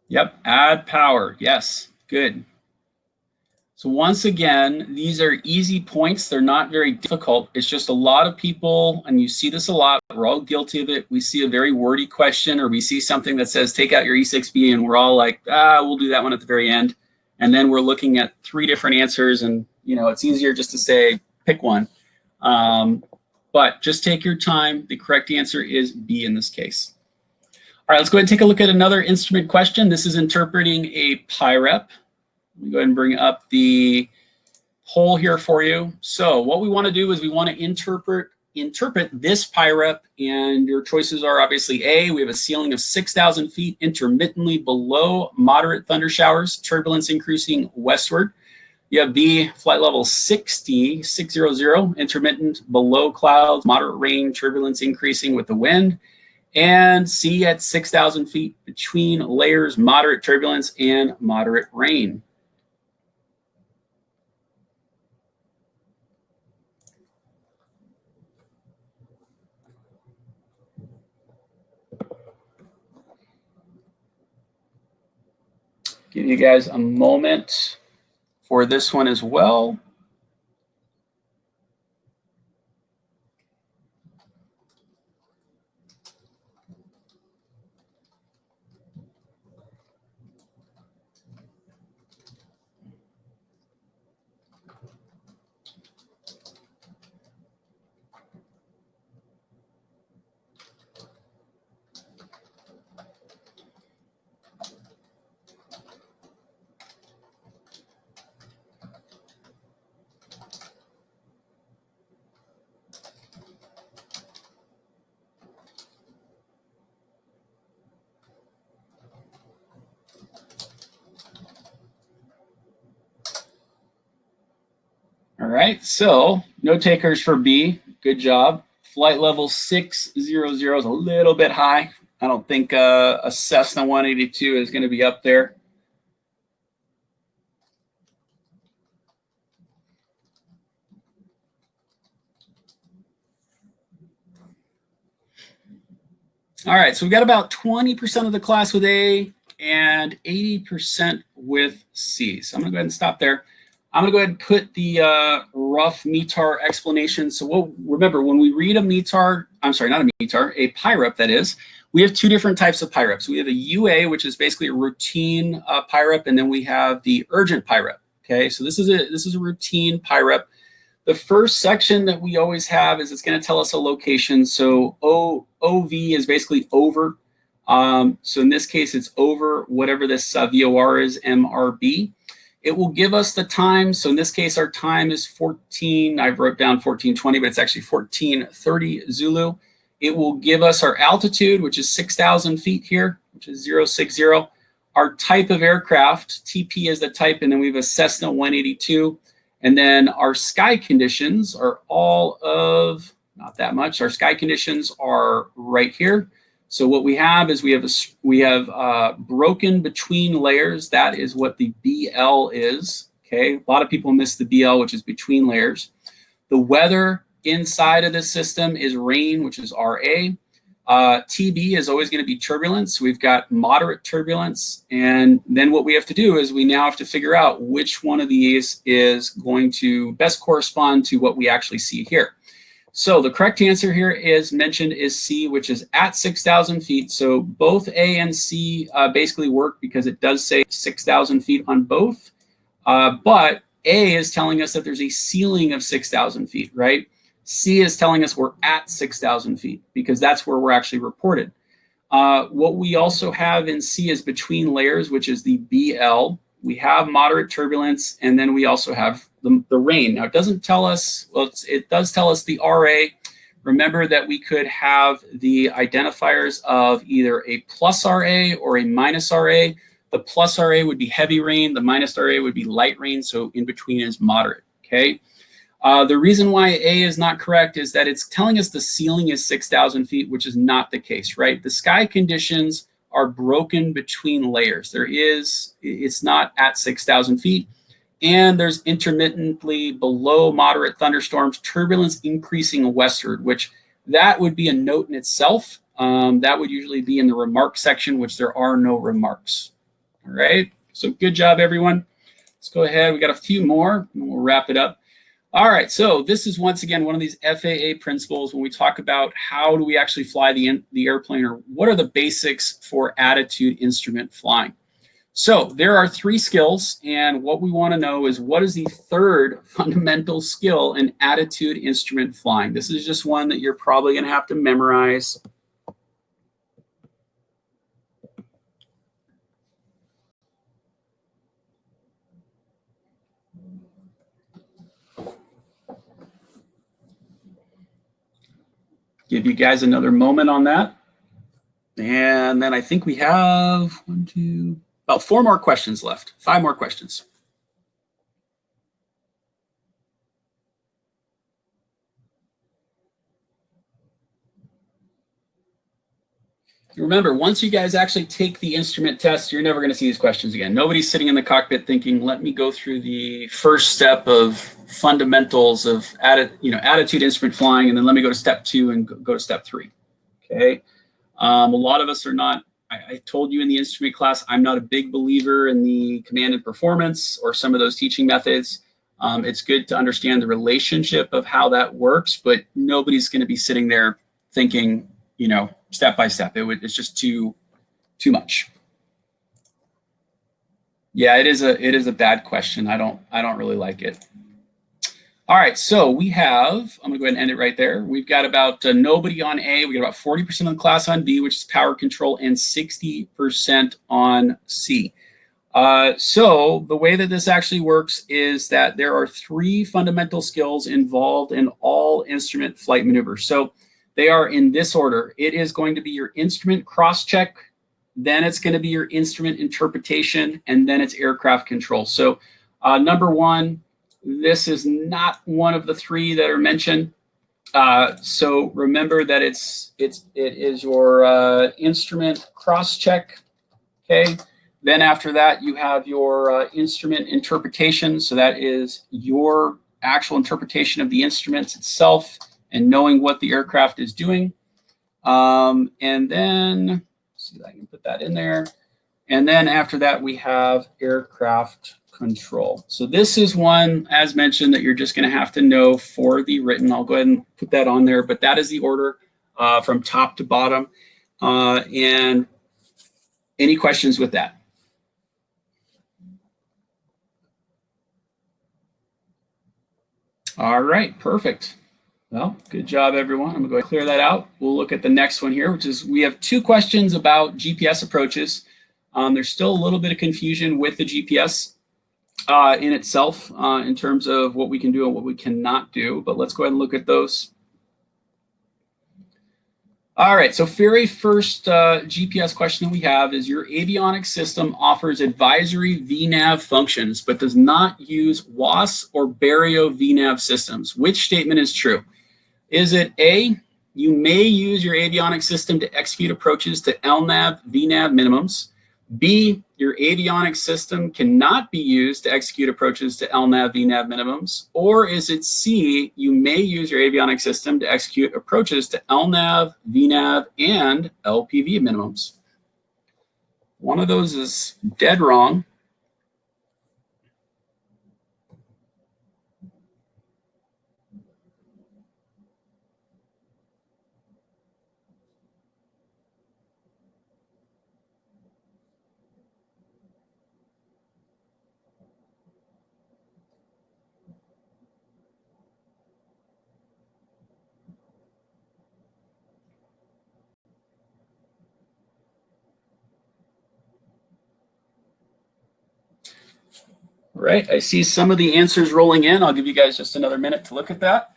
Yep, add power. Yes, good. So once again, these are easy points. They're not very difficult. It's just a lot of people, and you see this a lot, we're all guilty of it. We see a very wordy question, or we see something that says, take out your E6B, and we're all like, we'll do that one at the very end. And then we're looking at 3 different answers, and it's easier just to say, pick one. But just take your time. The correct answer is B in this case. All right, let's go ahead and take a look at another instrument question. This is interpreting a PIREP. Let me go ahead and bring up the poll here for you. So what we want to do is we want to interpret this PIREP, and your choices are obviously A, we have a ceiling of 6,000 feet, intermittently below moderate thunder showers, turbulence increasing westward. You have B, flight level 600, intermittent below clouds, moderate rain, turbulence increasing with the wind. And C at 6,000 feet, between layers, moderate turbulence and moderate rain. Give you guys a moment for this one as well. All right, so no takers for B. Good job. Flight level 600 is a little bit high. I don't think a Cessna 182 is going to be up there. All right, so we've got about 20% of the class with A and 80% with C. So I'm going to go ahead and stop there. I'm going to go ahead and put the rough METAR explanation. So remember, when we read a METAR, I'm sorry, not a METAR, a PIREP that is, we have two different types of PIREPs. We have a UA, which is basically a routine PIREP, and then we have the urgent PIREP. Okay, so this is a routine PIREP. The first section that we always have is it's going to tell us a location. So OV is basically over. So in this case, it's over whatever this VOR is, MRB. It will give us the time. So in this case, our time is 14. I wrote down 1420, but it's actually 1430 Zulu. It will give us our altitude, which is 6,000 feet here, which is 060. Our type of aircraft, TP is the type, and then we have a Cessna 182. And then our sky conditions are all of, not that much. Our sky conditions are right here. So what we have is we have broken between layers. That is what the BL is. Okay, a lot of people miss the BL, which is between layers. The weather inside of this system is rain, which is RA. TB is always going to be turbulence. We've got moderate turbulence. And then what we have to do is we now have to figure out which one of these is going to best correspond to what we actually see here. So the correct answer here is mentioned is C, which is at 6,000 feet. So both A and C basically work because it does say 6,000 feet on both. But A is telling us that there's a ceiling of 6,000 feet, right? C is telling us we're at 6,000 feet because that's where we're actually reported. What we also have in C is between layers, which is the BL. We have moderate turbulence, and then we also have the rain. Now, it doesn't tell us, well, it does tell us the RA. Remember that we could have the identifiers of either a plus RA or a minus RA. The plus RA would be heavy rain. The minus RA would be light rain. So in between is moderate, okay? The reason why A is not correct is that it's telling us the ceiling is 6,000 feet, which is not the case, right? The sky conditions are broken between layers. It's not at 6,000 feet. And there's intermittently below moderate thunderstorms, turbulence increasing westward, which that would be a note in itself. That would usually be in the remark section, which there are no remarks. All right, so good job, everyone. Let's go ahead. We got a few more, and we'll wrap it up. All right, so this is once again one of these FAA principles when we talk about how do we actually fly the airplane, or what are the basics for attitude instrument flying. So there are 3 skills, and what we want to know is what is the third fundamental skill in attitude instrument flying. This is just one that you're probably going to have to memorize. Give you guys another moment on that. And then I think we have about 4 more questions left, 5 more questions. Remember, once you guys actually take the instrument test, you're never going to see these questions again. Nobody's sitting in the cockpit thinking, let me go through the first step of fundamentals of attitude instrument flying, and then let me go to step 2 and go to step 3. Okay. A lot of us are not. I told you in the instrument class, I'm not a big believer in the command and performance or some of those teaching methods. It's good to understand the relationship of how that works, but nobody's going to be sitting there thinking, step by step. It's just too much. Yeah, it is a bad question. I don't really like it. All right, so we have, I'm gonna go ahead and end it right there. We've got about nobody on A. We got about 40% of the class on B, which is power control, and 60% on C. So the way that this actually works is that there are 3 fundamental skills involved in all instrument flight maneuvers. So they are in this order. It is going to be your instrument cross-check, then it's going to be your instrument interpretation, and then it's aircraft control. So number 1, this is not one of the 3 that are mentioned. So remember that it is your instrument cross check. Okay. Then after that, you have your instrument interpretation. So that is your actual interpretation of the instruments itself and knowing what the aircraft is doing. And then, see if I can put that in there. And then after that, we have aircraft control. So this is one, as mentioned, that you're just going to have to know for the written. I'll go ahead and put that on there, but that is the order from top to bottom. And any questions with that? All right, perfect. Well, good job, everyone. I'm going to go clear that out. We'll look at the next one here, which is we have two questions about GPS approaches. There's still a little bit of confusion with the GPS in itself in terms of what we can do and what we cannot do, but let's go ahead and look at those. All right, so very first GPS question that we have is your avionics system offers advisory VNAV functions, but does not use WAAS or Barrio VNAV systems. Which statement is true? Is it A, you may use your avionics system to execute approaches to LNAV VNAV minimums? B, your avionics system cannot be used to execute approaches to LNAV VNAV minimums? Or is it C, you may use your avionics system to execute approaches to LNAV, VNAV, and LPV minimums? One of those is dead wrong. All right, I see some of the answers rolling in. I'll give you guys just another minute to look at that.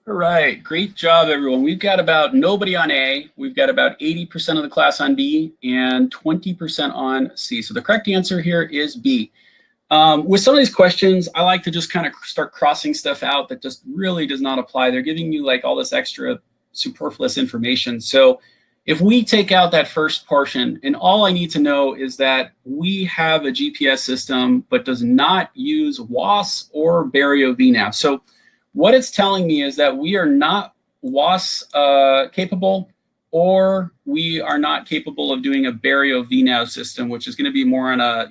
All right, great job, everyone. We've got about nobody on A. We've got about 80% of the class on B and 20% on C. So the correct answer here is B. With some of these questions, I like to just kind of start crossing stuff out that just really does not apply. They're giving you like all this extra superfluous information. So if we take out that first portion, and all I need to know is that we have a GPS system, but does not use WAAS or Barrio VNAV. So what it's telling me is that we are not WAAS capable, or we are not capable of doing a Barrio VNAV system, which is going to be more on a,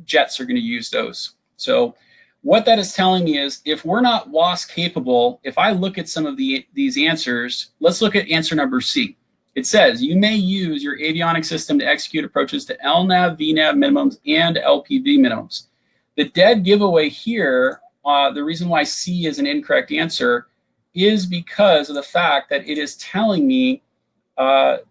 jets are going to use those. So what that is telling me is if we're not WAAS capable, if I look at some of these answers, let's look at answer number C. It says you may use your avionics system to execute approaches to LNAV, VNAV minimums, and LPV minimums. The dead giveaway here, the reason why C is an incorrect answer is because of the fact that it is telling me that,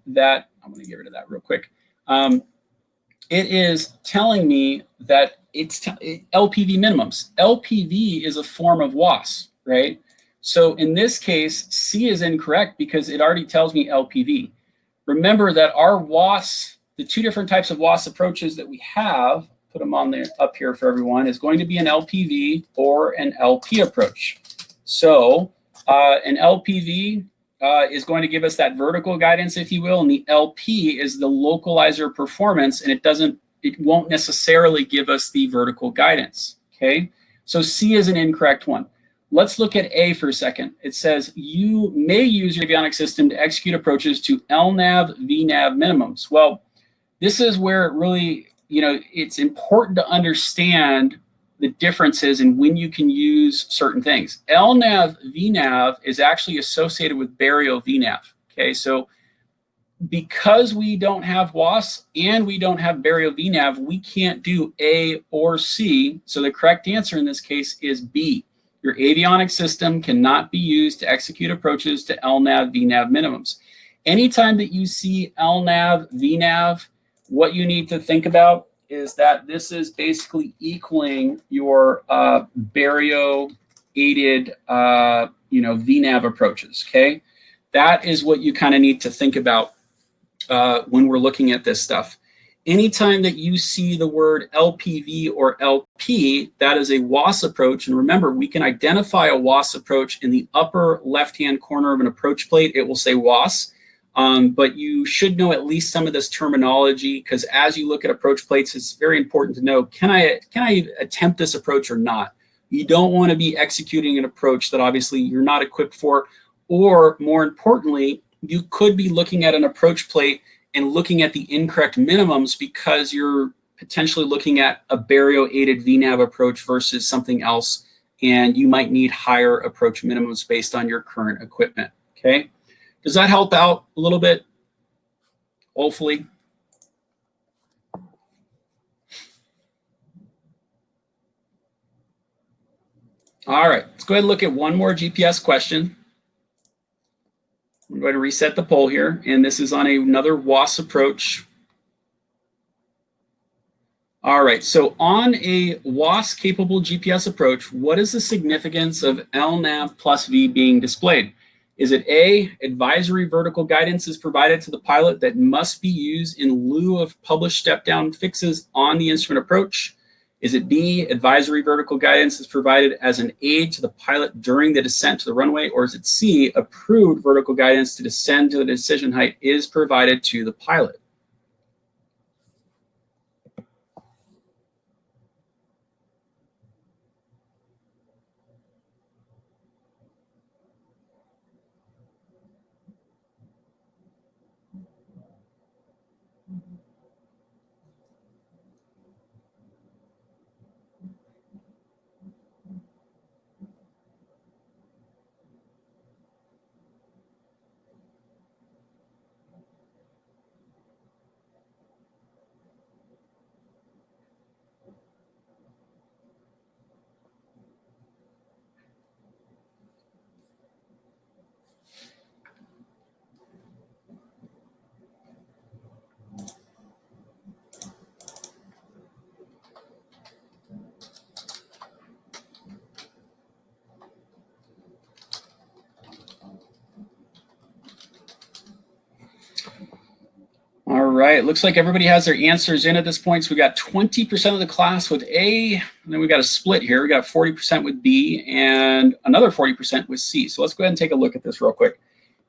I'm going to get rid of that real quick. It is telling me that it's LPV minimums. LPV is a form of WAAS, right? So in this case, C is incorrect because it already tells me LPV. Remember that our WAAS, the two different types of WAAS approaches that we have, put them on there up here for everyone, is going to be an LPV or an LP approach. So an LPV is going to give us that vertical guidance, if you will, and the LP is the localizer performance, and it won't necessarily give us the vertical guidance. Okay, so C is an incorrect one. Let's look at A for a second. It says you may use your avionics system to execute approaches to LNAV, VNAV minimums. Well, this is where it really, it's important to understand the differences in when you can use certain things. LNAV, VNAV is actually associated with Barrio VNAV. Okay, so because we don't have WAS and we don't have Barrio VNAV, we can't do A or C. So the correct answer in this case is B. Your avionics system cannot be used to execute approaches to LNAV VNAV minimums. Anytime that you see LNAV VNAV, what you need to think about is that this is basically equaling your Barrio aided VNAV approaches. Okay, that is what you kind of need to think about when we're looking at this stuff. Anytime that you see the word LPV or LP, that is a WAS approach. And remember, we can identify a WAS approach in the upper left-hand corner of an approach plate. It will say WAS, but you should know at least some of this terminology, because as you look at approach plates, it's very important to know, can I attempt this approach or not? You don't want to be executing an approach that obviously you're not equipped for, or more importantly, you could be looking at an approach plate and looking at the incorrect minimums because you're potentially looking at a Barrio-aided VNAV approach versus something else, and you might need higher approach minimums based on your current equipment, okay? Does that help out a little bit? Hopefully. All right, let's go ahead and look at one more GPS question. I'm going to reset the poll here, and this is on another WAS approach. All right, so on a WAS-capable GPS approach, what is the significance of LNAV plus V being displayed? Is it A, advisory vertical guidance is provided to the pilot that must be used in lieu of published step-down fixes on the instrument approach? Is it B, advisory vertical guidance is provided as an aid to the pilot during the descent to the runway? Or is it C, approved vertical guidance to descend to the decision height is provided to the pilot? All right, looks like everybody has their answers in at this point. So we got 20% of the class with A, and then we got a split here. We got 40% with B and another 40% with C. So let's go ahead and take a look at this real quick.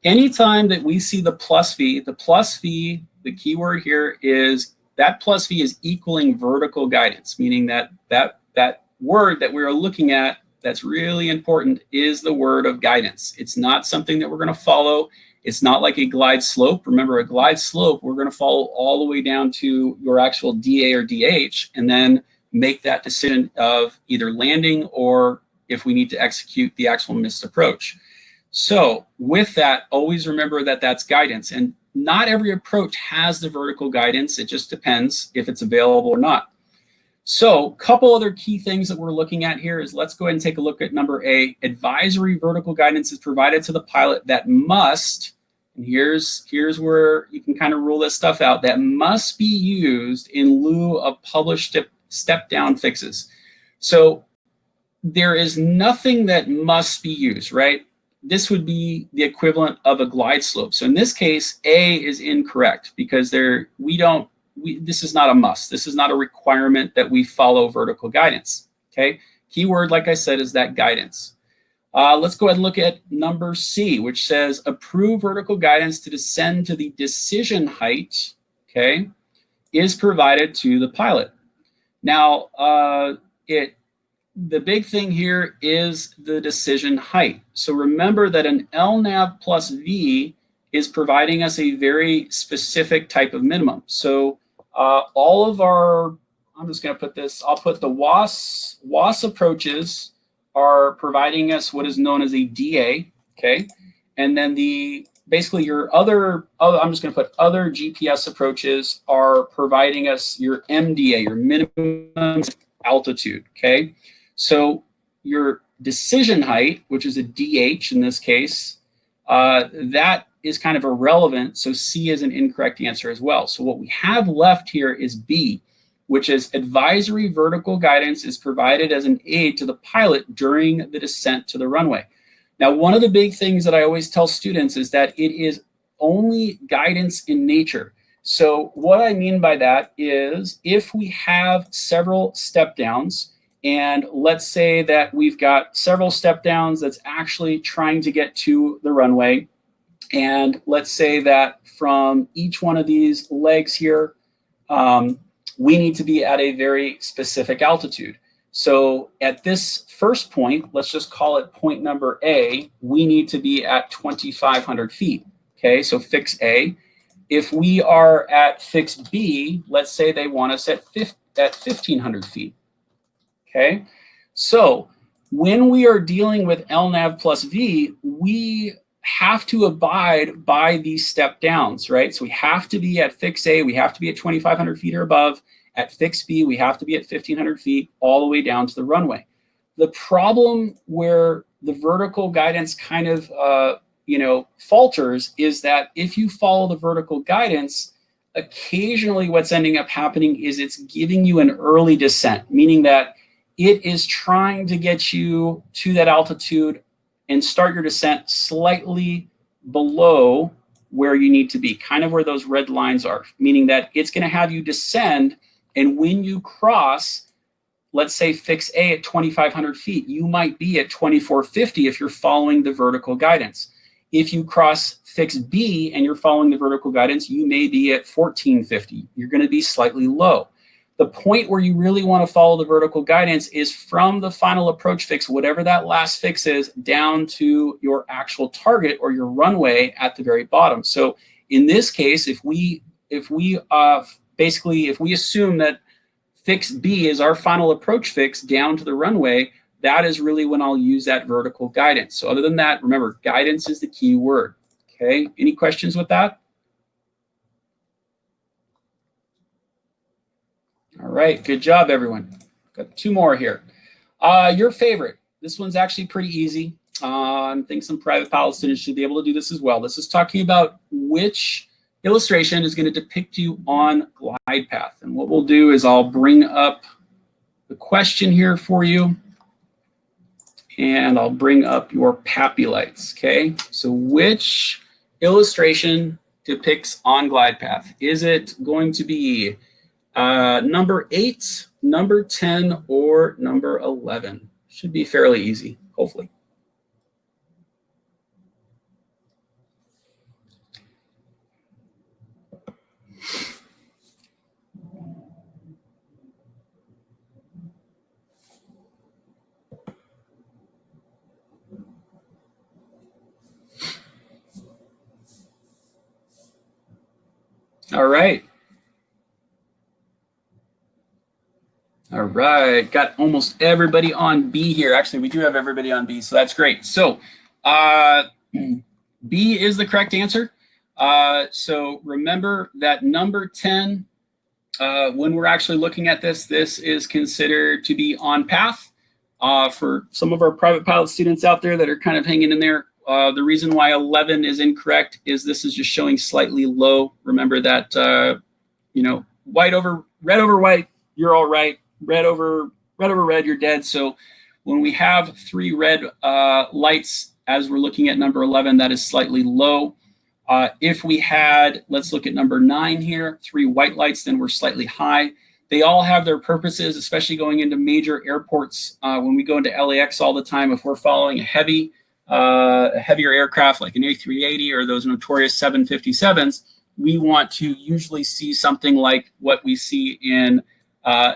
Anytime that we see the plus V, the keyword here is that plus V is equaling vertical guidance, meaning that that word that we're looking at that's really important is the word of guidance. It's not something that we're going to follow. It's not like a glide slope. Remember, a glide slope, we're going to follow all the way down to your actual DA or DH and then make that decision of either landing or if we need to execute the actual missed approach. So with that, always remember that that's guidance. And not every approach has the vertical guidance. It just depends if it's available or not. So a couple other key things that we're looking at here is let's go ahead and take a look at number A. Advisory vertical guidance is provided to the pilot that must, and here's where you can kind of rule this stuff out, that must be used in lieu of published step-down fixes. So there is nothing that must be used, right? This would be the equivalent of a glide slope. So in this case, A is incorrect because this is not a must. This is not a requirement that we follow vertical guidance, okay? Keyword, like I said, is that guidance. Let's go ahead and look at number C, which says approve vertical guidance to descend to the decision height, okay, is provided to the pilot. Now, the big thing here is the decision height. So remember that an LNAV plus V is providing us a very specific type of minimum. So all of our, I'm just going to put this, I'll put the WAS approaches are providing us what is known as a DA, okay? And then the basically your other, I'm just going to put other GPS approaches are providing us your MDA, your minimum altitude, okay? So your decision height, which is a DH in this case, that is kind of irrelevant, so C is an incorrect answer as well. So what we have left here is B, which is advisory vertical guidance is provided as an aid to the pilot during the descent to the runway. Now, one of the big things that I always tell students is that it is only guidance in nature. So what I mean by that is if we have several step downs, and let's say that we've got several step downs that's actually trying to get to the runway, and let's say that from each one of these legs here, we need to be at a very specific altitude. So at this first point, let's just call it point number A, we need to be at 2,500 feet. Okay, so fix A. If we are at fix B, let's say they want us at 1,500 feet. Okay, so when we are dealing with LNAV plus V, we have to abide by these step downs, right? So we have to be at fix A, we have to be at 2,500 feet or above. At fix B, we have to be at 1,500 feet all the way down to the runway. The problem where the vertical guidance kind of, falters is that if you follow the vertical guidance, occasionally what's ending up happening is it's giving you an early descent, meaning that it is trying to get you to that altitude and start your descent slightly below where you need to be, kind of where those red lines are, meaning that it's going to have you descend. And when you cross, let's say fix A at 2,500 feet, you might be at 2,450 if you're following the vertical guidance. If you cross fix B and you're following the vertical guidance, you may be at 1,450. You're going to be slightly low. The point where you really want to follow the vertical guidance is from the final approach fix, whatever that last fix is, down to your actual target or your runway at the very bottom. So in this case, if we assume that fix B is our final approach fix down to the runway, that is really when I'll use that vertical guidance. So other than that, remember, guidance is the key word. Okay, any questions with that? All right, good job, everyone. Got two more here. Your favorite. This one's actually pretty easy. I think some private pilot students should be able to do this as well. This is talking about which illustration is going to depict you on glide path. And what we'll do is I'll bring up the question here for you. And I'll bring up your PAPI lights, okay? So which illustration depicts on glide path? Is it going to be number 8, number 10, or number 11? Should be fairly easy, hopefully. All right. All right, got almost everybody on B here. Actually, we do have everybody on B, so that's great. So B is the correct answer. So remember that number 10, when we're actually looking at this, this is considered to be on path. For some of our private pilot students out there that are kind of hanging in there, the reason why 11 is incorrect is this is just showing slightly low. Remember that, red over white, you're all right. Red over red, you're dead. So when we have 3 red lights as we're looking at number 11, that is slightly low. If we had, let's look at number 9 here, 3 white lights, then we're slightly high. They all have their purposes, especially going into major airports. When we go into LAX all the time, if we're following a heavier aircraft like an A380 or those notorious 757s, we want to usually see something like what we see in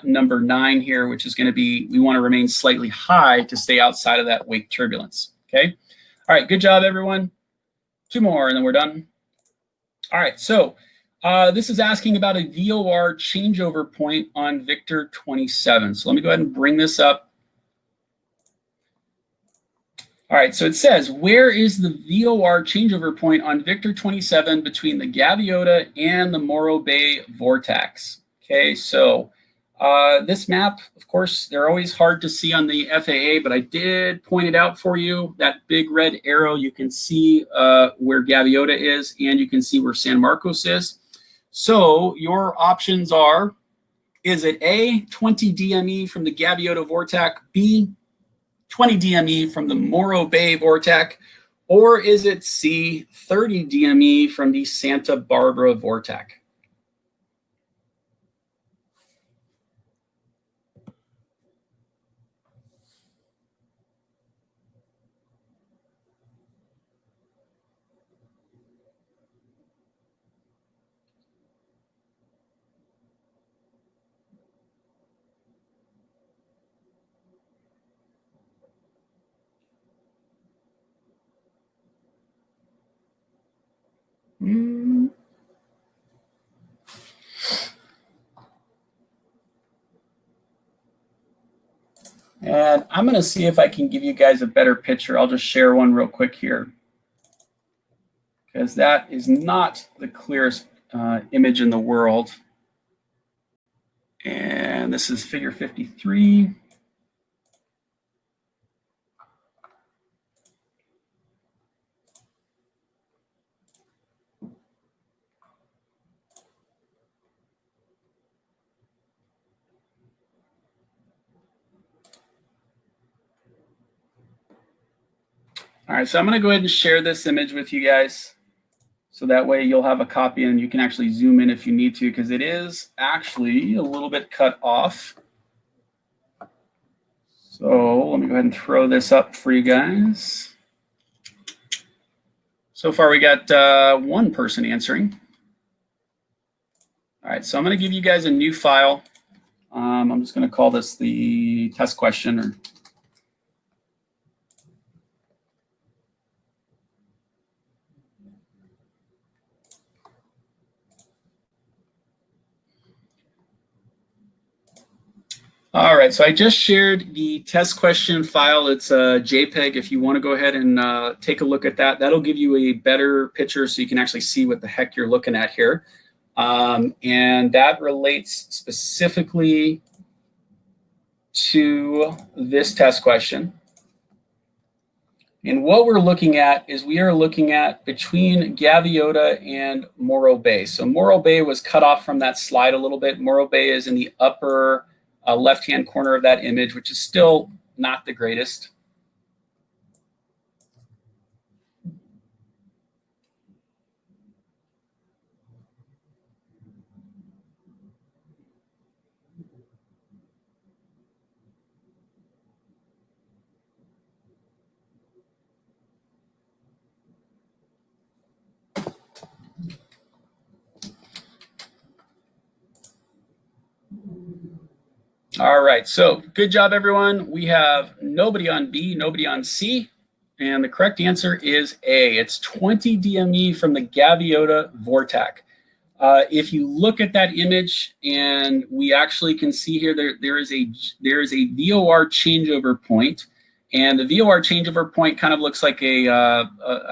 number 9 here, which is going to be, we want to remain slightly high to stay outside of that wake turbulence. Okay. All right. Good job, everyone. 2 more and then we're done. All right. So this is asking about a VOR changeover point on Victor 27. So let me go ahead and bring this up. All right, so it says, where is the VOR changeover point on Victor 27 between the Gaviota and the Morro Bay vortex? Okay, so this map, of course, they're always hard to see on the FAA, but I did point it out for you. That big red arrow, you can see where Gaviota is, and you can see where San Marcos is. So your options are, is it A, 20 DME from the Gaviota vortex, B, 20 DME from the Morro Bay vortex, or is it C, 30 DME from the Santa Barbara vortex? And I'm going to see if I can give you guys a better picture. I'll just share one real quick here, because that is not the clearest image in the world. And this is figure 53. All right, so I'm going to go ahead and share this image with you guys. So that way you'll have a copy and you can actually zoom in if you need to, because it is actually a little bit cut off. So let me go ahead and throw this up for you guys. So far we got one person answering. All right, so I'm going to give you guys a new file. I'm just going to call this the test question. All right, so I just shared the test question file. It's a JPEG. If you want to go ahead and take a look at that, that'll give you a better picture so you can actually see what the heck you're looking at here. And that relates specifically to this test question. And what we're looking at is we are looking at between Gaviota and Morro Bay. So Morro Bay was cut off from that slide a little bit. Morro Bay is in the upper left-hand corner of that image, which is still not the greatest. All right, so good job, everyone. We have nobody on B, nobody on C, and the correct answer is A. It's 20 DME from the Gaviota vortex. If you look at that image, and we actually can see here there is a VOR changeover point, and the VOR changeover point kind of looks like a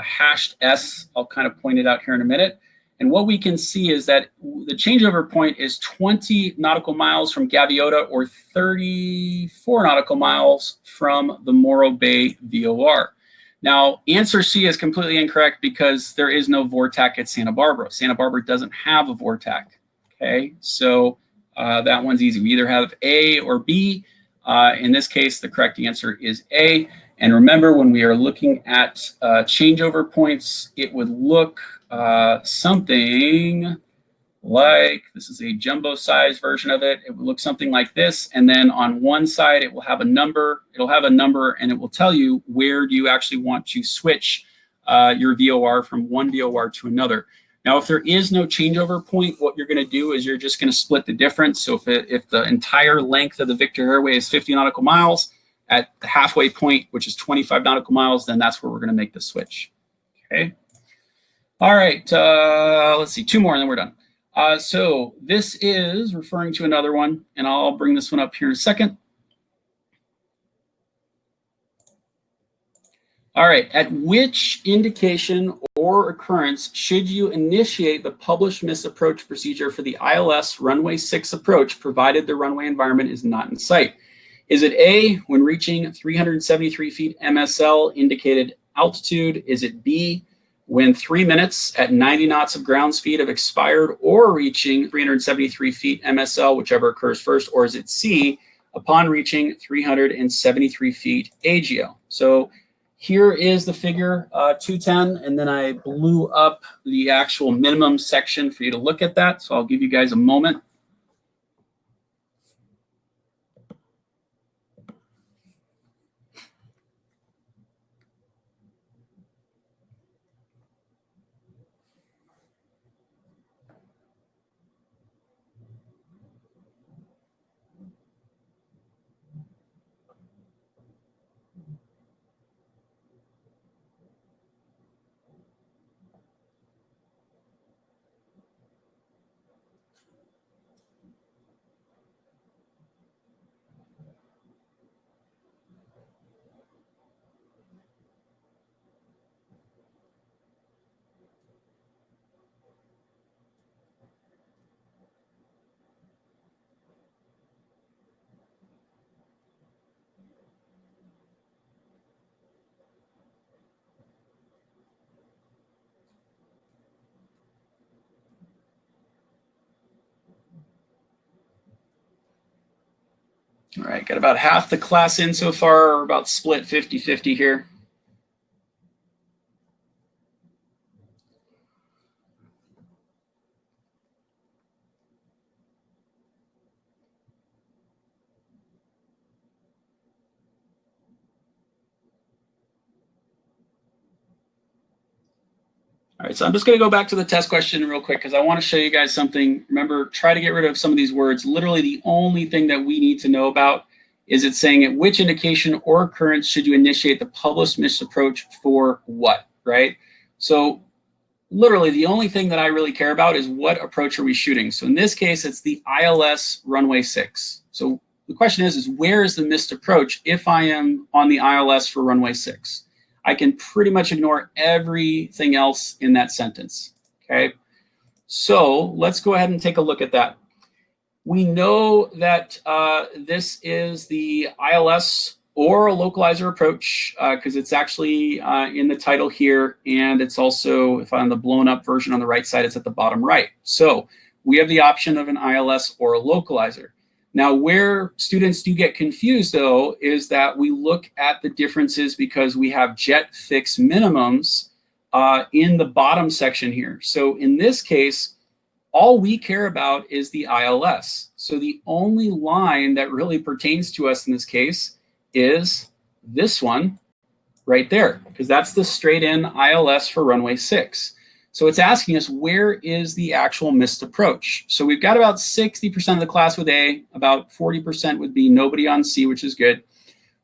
hashed S. I'll kind of point it out here in a minute. And what we can see is that the changeover point is 20 nautical miles from Gaviota or 34 nautical miles from the Morro Bay VOR. Now, answer C is completely incorrect because there is no vortex at Santa Barbara. Santa Barbara doesn't have a vortex, okay? So that one's easy. We either have A or B. In this case, the correct answer is A. And remember, when we are looking at changeover points, it would look something like, this is a jumbo size version of it. It would look something like this. And then on one side, it will have a number. It'll have a number and it will tell you where do you actually want to switch your VOR from one VOR to another. Now, if there is no changeover point, what you're going to do is you're just going to split the difference. So if the entire length of the Victor Airway is 50 nautical miles, at the halfway point, which is 25 nautical miles, then that's where we're going to make the switch. Okay. All right. Let's see, two more and then we're done. So this is referring to another one, and I'll bring this one up here in a second. All right, at which indication or occurrence should you initiate the publish miss approach procedure for the ILS runway 6 approach, provided the runway environment is not in sight? Is it A, when reaching 373 feet MSL indicated altitude? Is it B, when 3 minutes at 90 knots of ground speed have expired or reaching 373 feet MSL, whichever occurs first? Or is it C, upon reaching 373 feet AGL? So here is the figure 210, and then I blew up the actual minimum section for you to look at that. So I'll give you guys a moment. All right, got about half the class in so far, or about split 50-50 here. All right, so I'm just going to go back to the test question real quick because I want to show you guys something. Remember, try to get rid of some of these words. Literally, the only thing that we need to know about is it saying at which indication or occurrence should you initiate the published miss approach for what, right? So literally, the only thing that I really care about is what approach are we shooting. So in this case, it's the ILS runway 6. So the question is where is the missed approach if I am on the ILS for runway 6? I can pretty much ignore everything else in that sentence, okay? So let's go ahead and take a look at that. We know that this is the ILS or a localizer approach because it's actually in the title here, and it's also, if I'm on the blown up version on the right side, it's at the bottom right. So we have the option of an ILS or a localizer. Now, where students do get confused, though, is that we look at the differences because we have jet fix minimums in the bottom section here. So in this case, all we care about is the ILS. So the only line that really pertains to us in this case is this one right there, because that's the straight in ILS for runway 6. So it's asking us, where is the actual missed approach? So we've got about 60% of the class with A, about 40% would be nobody on C, which is good.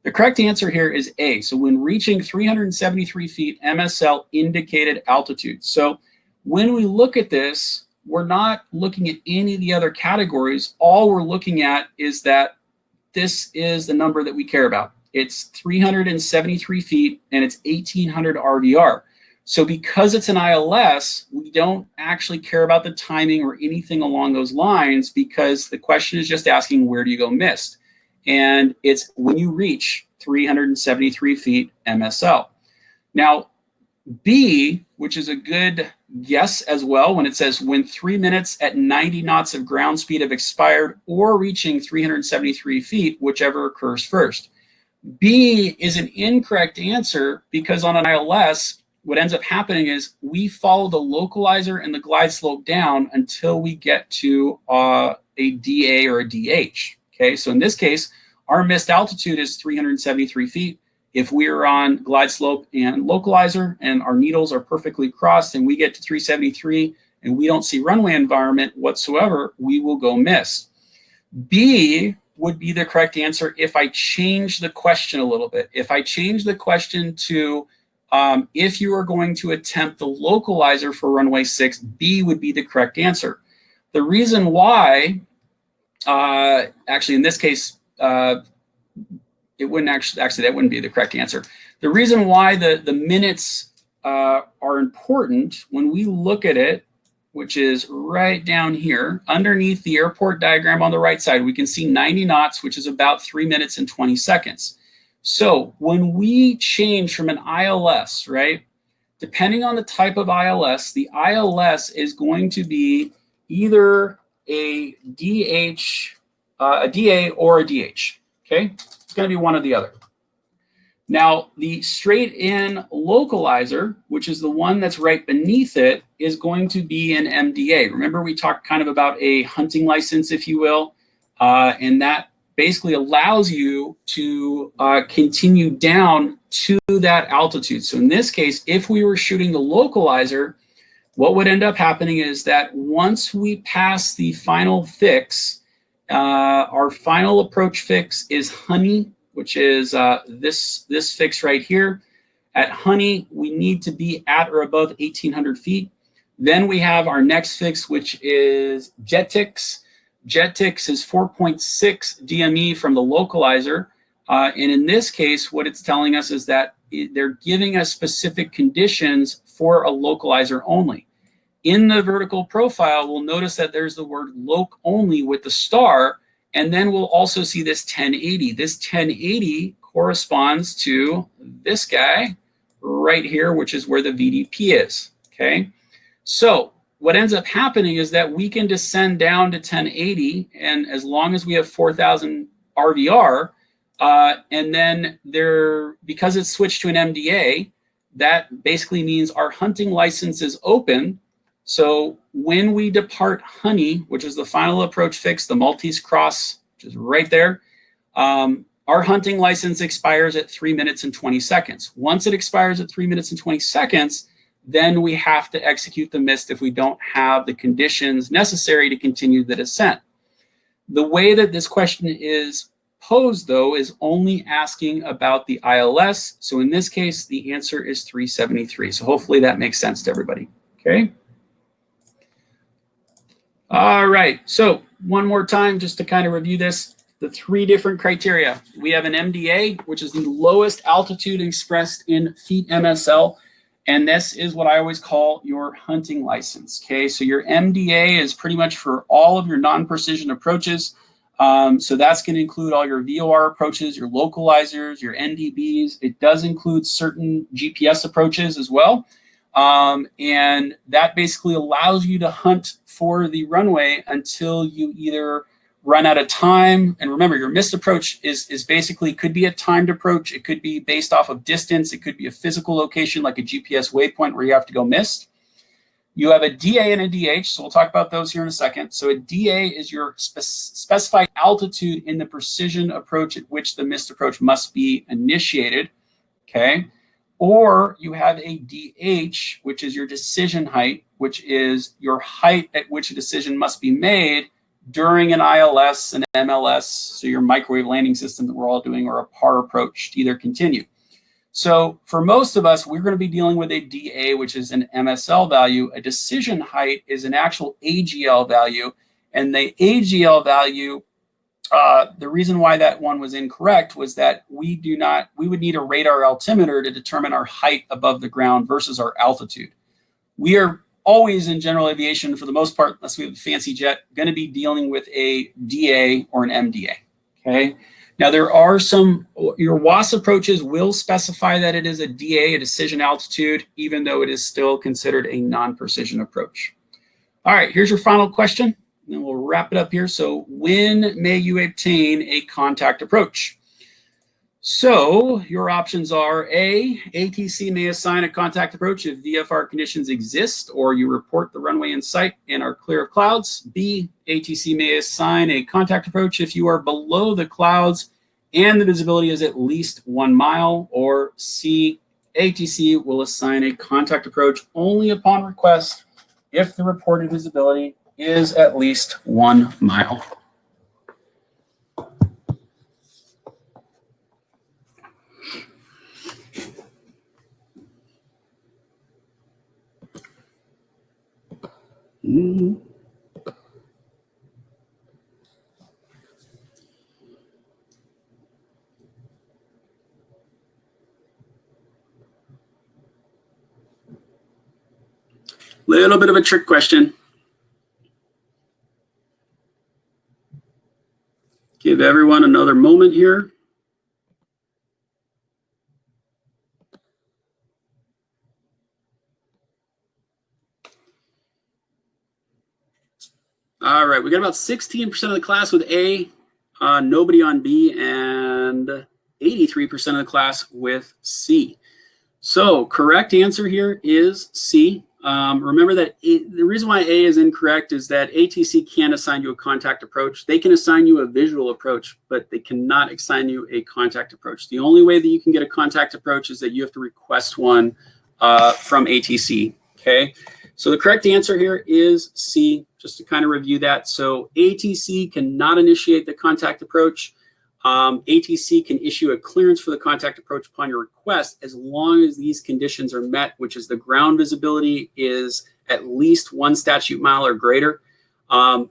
The correct answer here is A. So when reaching 373 feet MSL indicated altitude. So when we look at this, we're not looking at any of the other categories. All we're looking at is that this is the number that we care about. It's 373 feet and it's 1800 RVR. So because it's an ILS, we don't actually care about the timing or anything along those lines because the question is just asking where do you go missed? And it's when you reach 373 feet MSL. Now, B, which is a good guess as well, when it says when 3 minutes at 90 knots of ground speed have expired or reaching 373 feet, whichever occurs first. B is an incorrect answer because on an ILS, what ends up happening is we follow the localizer and the glide slope down until we get to a DA or a DH. Okay, so in this case, our missed altitude is 373 feet. If we're on glide slope and localizer and our needles are perfectly crossed and we get to 373 and we don't see runway environment whatsoever, we will go miss. B would be the correct answer if I change the question a little bit. If I change the question to if you are going to attempt the localizer for runway 6, B would be the correct answer. The reason why, actually in this case, it wouldn't actually that wouldn't be the correct answer. The reason why the minutes are important when we look at it, which is right down here underneath the airport diagram on the right side, we can see 90 knots, which is about 3 minutes and 20 seconds. So when we change from an ILS, right, depending on the type of ILS, the ILS is going to be either a DH, a DA or a DH, okay? It's going to be one or the other. Now, the straight-in localizer, which is the one that's right beneath it, is going to be an MDA. Remember, we talked kind of about a hunting license, if you will, and that basically allows you to continue down to that altitude. So in this case, if we were shooting the localizer, what would end up happening is that once we pass the final fix, our final approach fix is Honey, which is this fix right here. At Honey, we need to be at or above 1,800 feet. Then we have our next fix, which is Jetix. Jetix is 4.6 DME from the localizer. And in this case, what it's telling us is that they're giving us specific conditions for a localizer only. In the vertical profile, we'll notice that there's the word loc only with the star, and then we'll also see this 1080. This 1080 corresponds to this guy right here, which is where the VDP is, okay? So what ends up happening is that we can descend down to 1080, and as long as we have 4,000 RVR, and then because it's switched to an MDA, that basically means our hunting license is open. So when we depart Honey, which is the final approach fix, the Maltese Cross, which is right there, our hunting license expires at 3 minutes and 20 seconds. Once it expires at 3 minutes and 20 seconds, then we have to execute the MIST if we don't have the conditions necessary to continue the descent. The way that this question is posed, though, is only asking about the ILS. So in this case, the answer is 373. So hopefully that makes sense to everybody, okay? All right, so one more time, just to kind of review this, the 3 different criteria. We have an MDA, which is the lowest altitude expressed in feet MSL. And this is what I always call your hunting license, okay? So your MDA is pretty much for all of your non-precision approaches. So that's going to include all your VOR approaches, your localizers, your NDBs. It does include certain GPS approaches as well. And that basically allows you to hunt for the runway until you either run out of time. And remember, your MIST approach is basically, could be a timed approach. It could be based off of distance. It could be a physical location like a GPS waypoint where you have to go MIST. You have a DA and a DH, so we'll talk about those here in a second. So a DA is your specified altitude in the precision approach at which the MIST approach must be initiated, okay? Or you have a DH, which is your decision height, which is your height at which a decision must be made during an ILS, an MLS, so your microwave landing system that we're all doing, or a PAR approach to either continue. So for most of us, we're going to be dealing with a DA, which is an MSL value. A decision height is an actual AGL value. And the AGL value, the reason why that one was incorrect was that we would need a radar altimeter to determine our height above the ground versus our altitude. We are always in general aviation, for the most part, unless we have a fancy jet, going to be dealing with a DA or an MDA, okay? Now, there are your WAAS approaches will specify that it is a DA, a decision altitude, even though it is still considered a non-precision approach. All right, here's your final question, and then we'll wrap it up here. So when may you obtain a contact approach? So your options are A, ATC may assign a contact approach if VFR conditions exist or you report the runway in sight and are clear of clouds. B, ATC may assign a contact approach if you are below the clouds and the visibility is at least 1 mile. Or C, ATC will assign a contact approach only upon request if the reported visibility is at least 1 mile. Little bit of a trick question. Give everyone another moment here. All right, we got about 16% of the class with A, nobody on B, and 83% of the class with C. So correct answer here is C. Remember that the reason why A is incorrect is that ATC can't assign you a contact approach. They can assign you a visual approach, but they cannot assign you a contact approach. The only way that you can get a contact approach is that you have to request one from ATC, okay? So the correct answer here is C, just to kind of review that. So ATC cannot initiate the contact approach. ATC can issue a clearance for the contact approach upon your request as long as these conditions are met, which is the ground visibility is at least 1 statute mile or greater.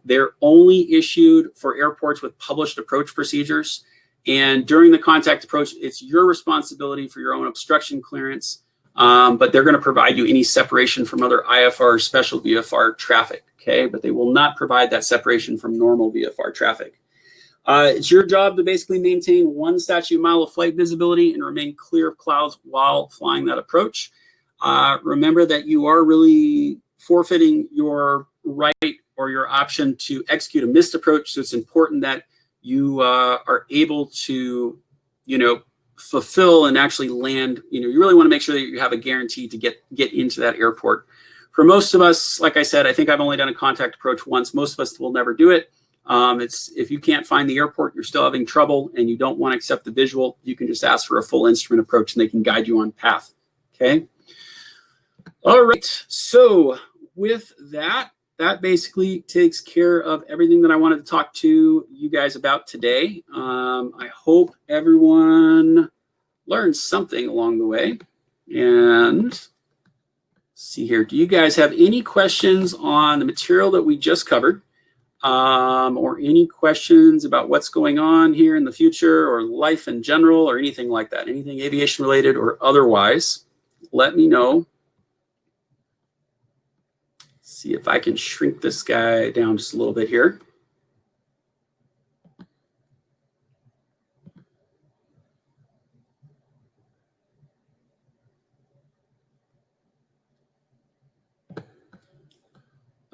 They're only issued for airports with published approach procedures. And during the contact approach, it's your responsibility for your own obstruction clearance. But they're going to provide you any separation from other IFR or special VFR traffic, okay? But they will not provide that separation from normal VFR traffic. It's your job to basically maintain 1 statute mile of flight visibility and remain clear of clouds while flying that approach. Remember that you are really forfeiting your right or your option to execute a missed approach, so it's important that you are able to, fulfill and actually land. You really want to make sure that you have a guarantee to get into that airport. For most of us, like I said, I think I've only done a contact approach once. Most of us will never do it. It's if you can't find the airport, you're still having trouble and you don't want to accept the visual, you can just ask for a full instrument approach and they can guide you on path. Okay. All right. So with that basically takes care of everything that I wanted to talk to you guys about today. I hope everyone learned something along the way. And let's see here. Do you guys have any questions on the material that we just covered? Or any questions about what's going on here in the future or life in general or anything like that? Anything aviation related or otherwise, let me know. See if I can shrink this guy down just a little bit here.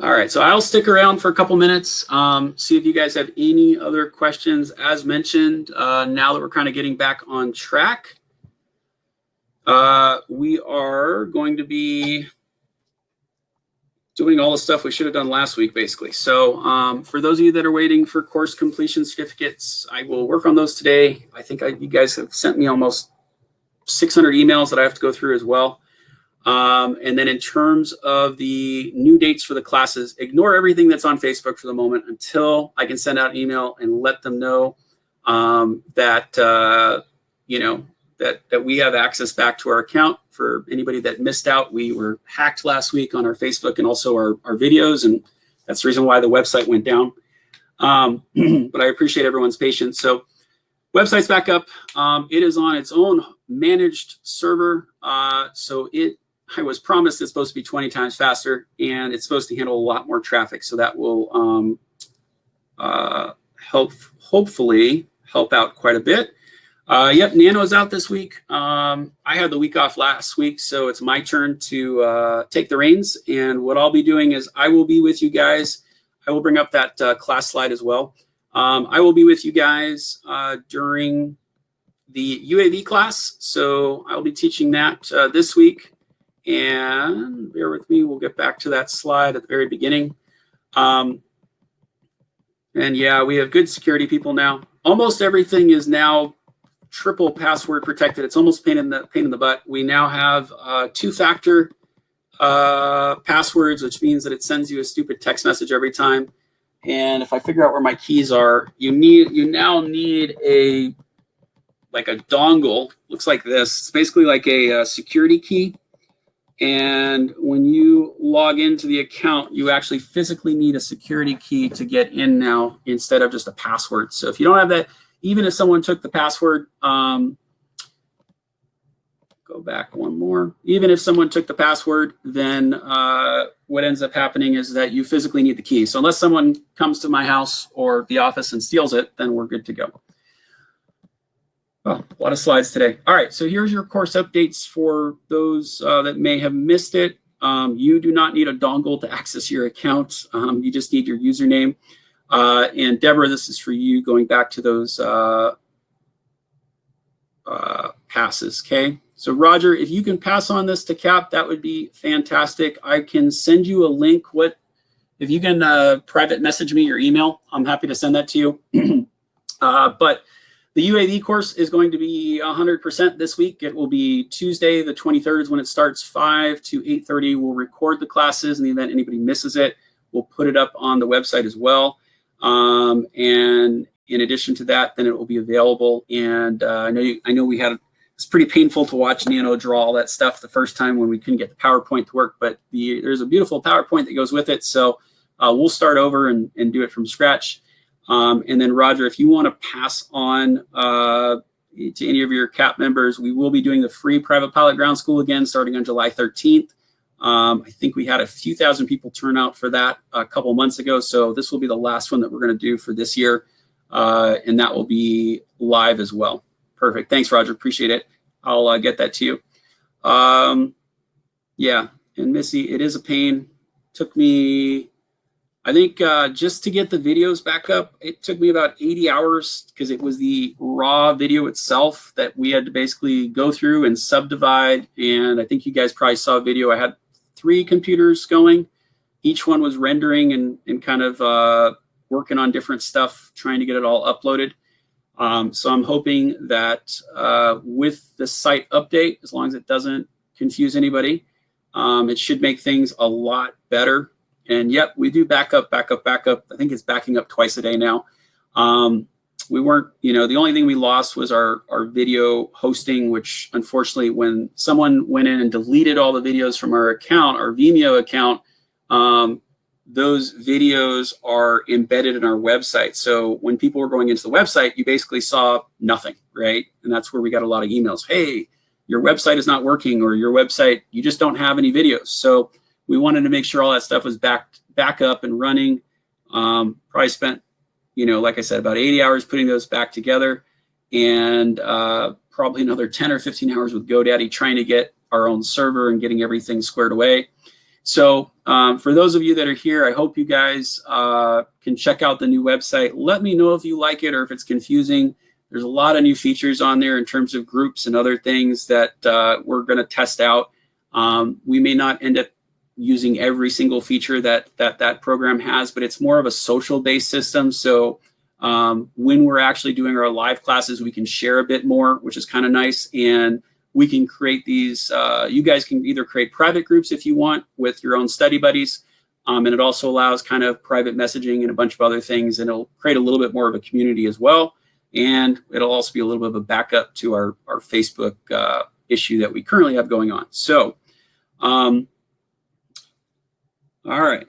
All right, so I'll stick around for a couple minutes, see if you guys have any other questions. As mentioned, now that we're kind of getting back on track, we are going to be doing all the stuff we should have done last week, basically. So for those of you that are waiting for course completion certificates, I will work on those today. I think you guys have sent me almost 600 emails that I have to go through as well. And then in terms of the new dates for the classes, ignore everything that's on Facebook for the moment until I can send out an email and let them know that we have access back to our account. For anybody that missed out, we were hacked last week on our Facebook and also our videos, and that's the reason why the website went down. But I appreciate everyone's patience. So website's back up. It is on its own managed server. So I was promised it's supposed to be 20 times faster, and it's supposed to handle a lot more traffic. So that will hopefully help out quite a bit. Yep, Nano's out this week. I had the week off last week, so it's my turn to take the reins. And what I'll be doing is I will be with you guys. I will bring up that class slide as well. I will be with you guys during the UAV class. So I'll be teaching that this week. And bear with me, we'll get back to that slide at the very beginning. And yeah, we have good security people now. Almost everything is now triple password protected. It's almost pain in the butt. We now have 2-factor passwords, which means that it sends you a stupid text message every time. And if I figure out where my keys are, you now need a dongle. Looks like this. It's basically like a security key. And when you log into the account, you actually physically need a security key to get in now instead of just a password. So if you don't have that, even if someone took the password, go go back one more. Even if someone took the password, then what ends up happening is that you physically need the key. So unless someone comes to my house or the office and steals it, then we're good to go. Oh, a lot of slides today. All right, so here's your course updates for those that may have missed it. You do not need a dongle to access your account. You just need your username. And Deborah, this is for you going back to those passes, okay? So Roger, if you can pass on this to Cap, that would be fantastic. I can send you a link. If you can private message me your email, I'm happy to send that to you. But the UAV course is going to be 100% this week. It will be Tuesday, the 23rd is when it starts, 5 to 8:30. We'll record the classes in the event anybody misses it. We'll put it up on the website as well. And in addition to that, then it will be available. And I know it's pretty painful to watch Nano draw all that stuff the first time when we couldn't get the PowerPoint to work, but there's a beautiful PowerPoint that goes with it. So we'll start over and do it from scratch. And then Roger, if you want to pass on to any of your CAP members, we will be doing the free private pilot ground school again, starting on July 13th. I think we had a few thousand people turn out for that a couple months ago. So this will be the last one that we're going to do for this year. And that will be live as well. Perfect. Thanks, Roger. Appreciate it. I'll get that to you. Yeah. And Missy, it is a pain. Took me, I think just to get the videos back up, it took me about 80 hours because it was the raw video itself that we had to basically go through and subdivide. And I think you guys probably saw a video. I had 3 computers going. Each one was rendering and kind of working on different stuff, trying to get it all uploaded. So I'm hoping that with the site update, as long as it doesn't confuse anybody, it should make things a lot better. And yep, we do backup. I think it's backing up twice a day now. We weren't, the only thing we lost was our video hosting, which unfortunately when someone went in and deleted all the videos from our account, our Vimeo account, those videos are embedded in our website. So when people were going into the website, you basically saw nothing, right? And that's where we got a lot of emails. Hey, your website is not working, or your website, you just don't have any videos. So we wanted to make sure all that stuff was back up and running. Probably spent, like I said, about 80 hours putting those back together, and probably another 10 or 15 hours with GoDaddy trying to get our own server and getting everything squared away. So for those of you that are here, I hope you guys can check out the new website. Let me know if you like it or if it's confusing. There's a lot of new features on there in terms of groups and other things that we're going to test out. We may not end up using every single feature that program has, but it's more of a social-based system. So when we're actually doing our live classes, we can share a bit more, which is kind of nice. And we can create these, you guys can either create private groups if you want with your own study buddies. And it also allows kind of private messaging and a bunch of other things. And it'll create a little bit more of a community as well. And it'll also be a little bit of a backup to our Facebook issue that we currently have going on. So, all right.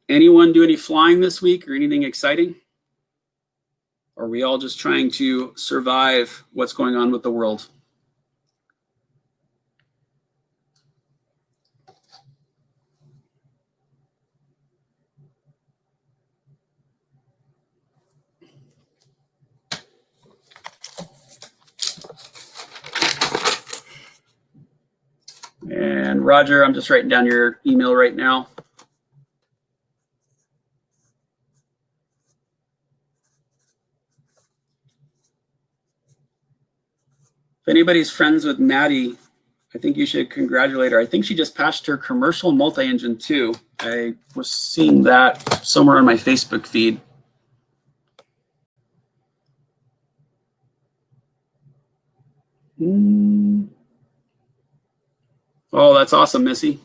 Anyone do any flying this week or anything exciting? Or are we all just trying to survive what's going on with the world? And Roger, I'm just writing down your email right now. If anybody's friends with Maddie, I think you should congratulate her. I think she just passed her commercial multi-engine too. I was seeing that somewhere on my Facebook feed. Oh, that's awesome, Missy.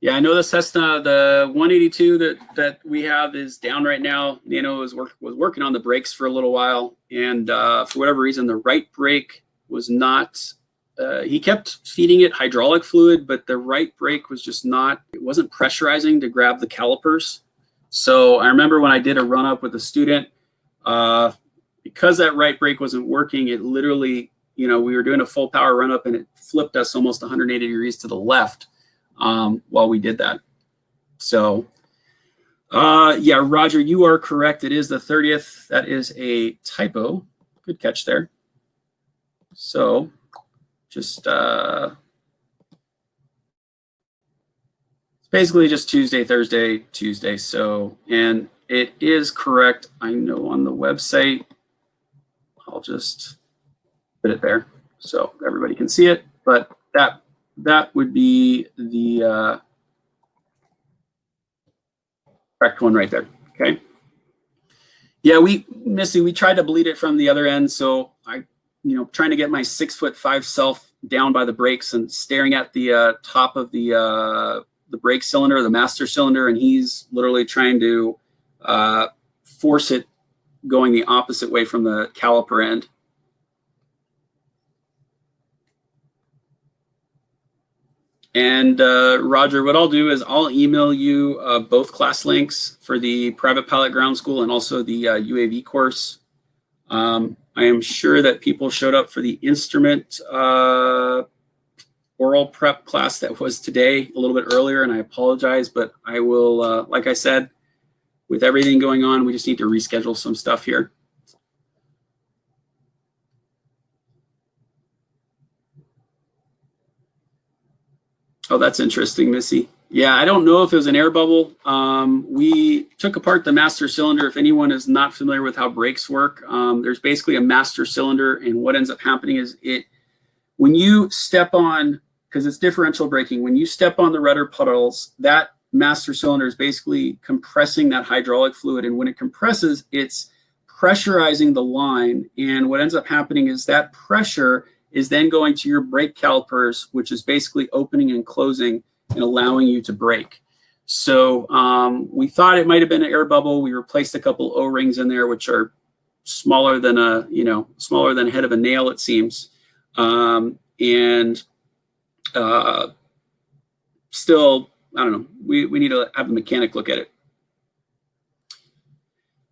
Yeah, I know the Cessna, the 182 that we have is down right now. Nano was working on the brakes for a little while, and for whatever reason, the right brake was not. He kept feeding it hydraulic fluid, but the right brake was just not. It wasn't pressurizing to grab the calipers. So I remember when I did a run up with a student, because that right brake wasn't working, it literally you know, we were doing a full power run up and it flipped us almost 180 degrees to the left while we did that. So yeah, Roger, you are correct. It is the 30th. That is a typo. Good catch there. So just it's basically just Tuesday, Thursday, Tuesday. So, and it is correct. I know on the website, I'll just put it there so everybody can see it, but that would be the correct one right there. Okay. Yeah, Missy, we tried to bleed it from the other end. So trying to get my 6'5" self down by the brakes and staring at the top of the brake cylinder, the master cylinder, and he's literally trying to force it going the opposite way from the caliper end. And Roger, what I'll do is I'll email you both class links for the private pilot ground school and also the UAV course. I am sure that people showed up for the instrument oral prep class that was today a little bit earlier, and I apologize, but I will, like I said, with everything going on, we just need to reschedule some stuff here. Oh, that's interesting, Missy. Yeah, I don't know if it was an air bubble. We took apart the master cylinder. If anyone is not familiar with how brakes work, there's basically a master cylinder, and what ends up happening is when you step on, because it's differential braking, when you step on the rudder pedals, that master cylinder is basically compressing that hydraulic fluid, and when it compresses, it's pressurizing the line, and what ends up happening is that pressure is then going to your brake calipers, which is basically opening and closing and allowing you to brake. So we thought it might have been an air bubble. We replaced a couple O-rings in there, which are smaller than a head of a nail, it seems. Still, I don't know. We need to have a mechanic look at it.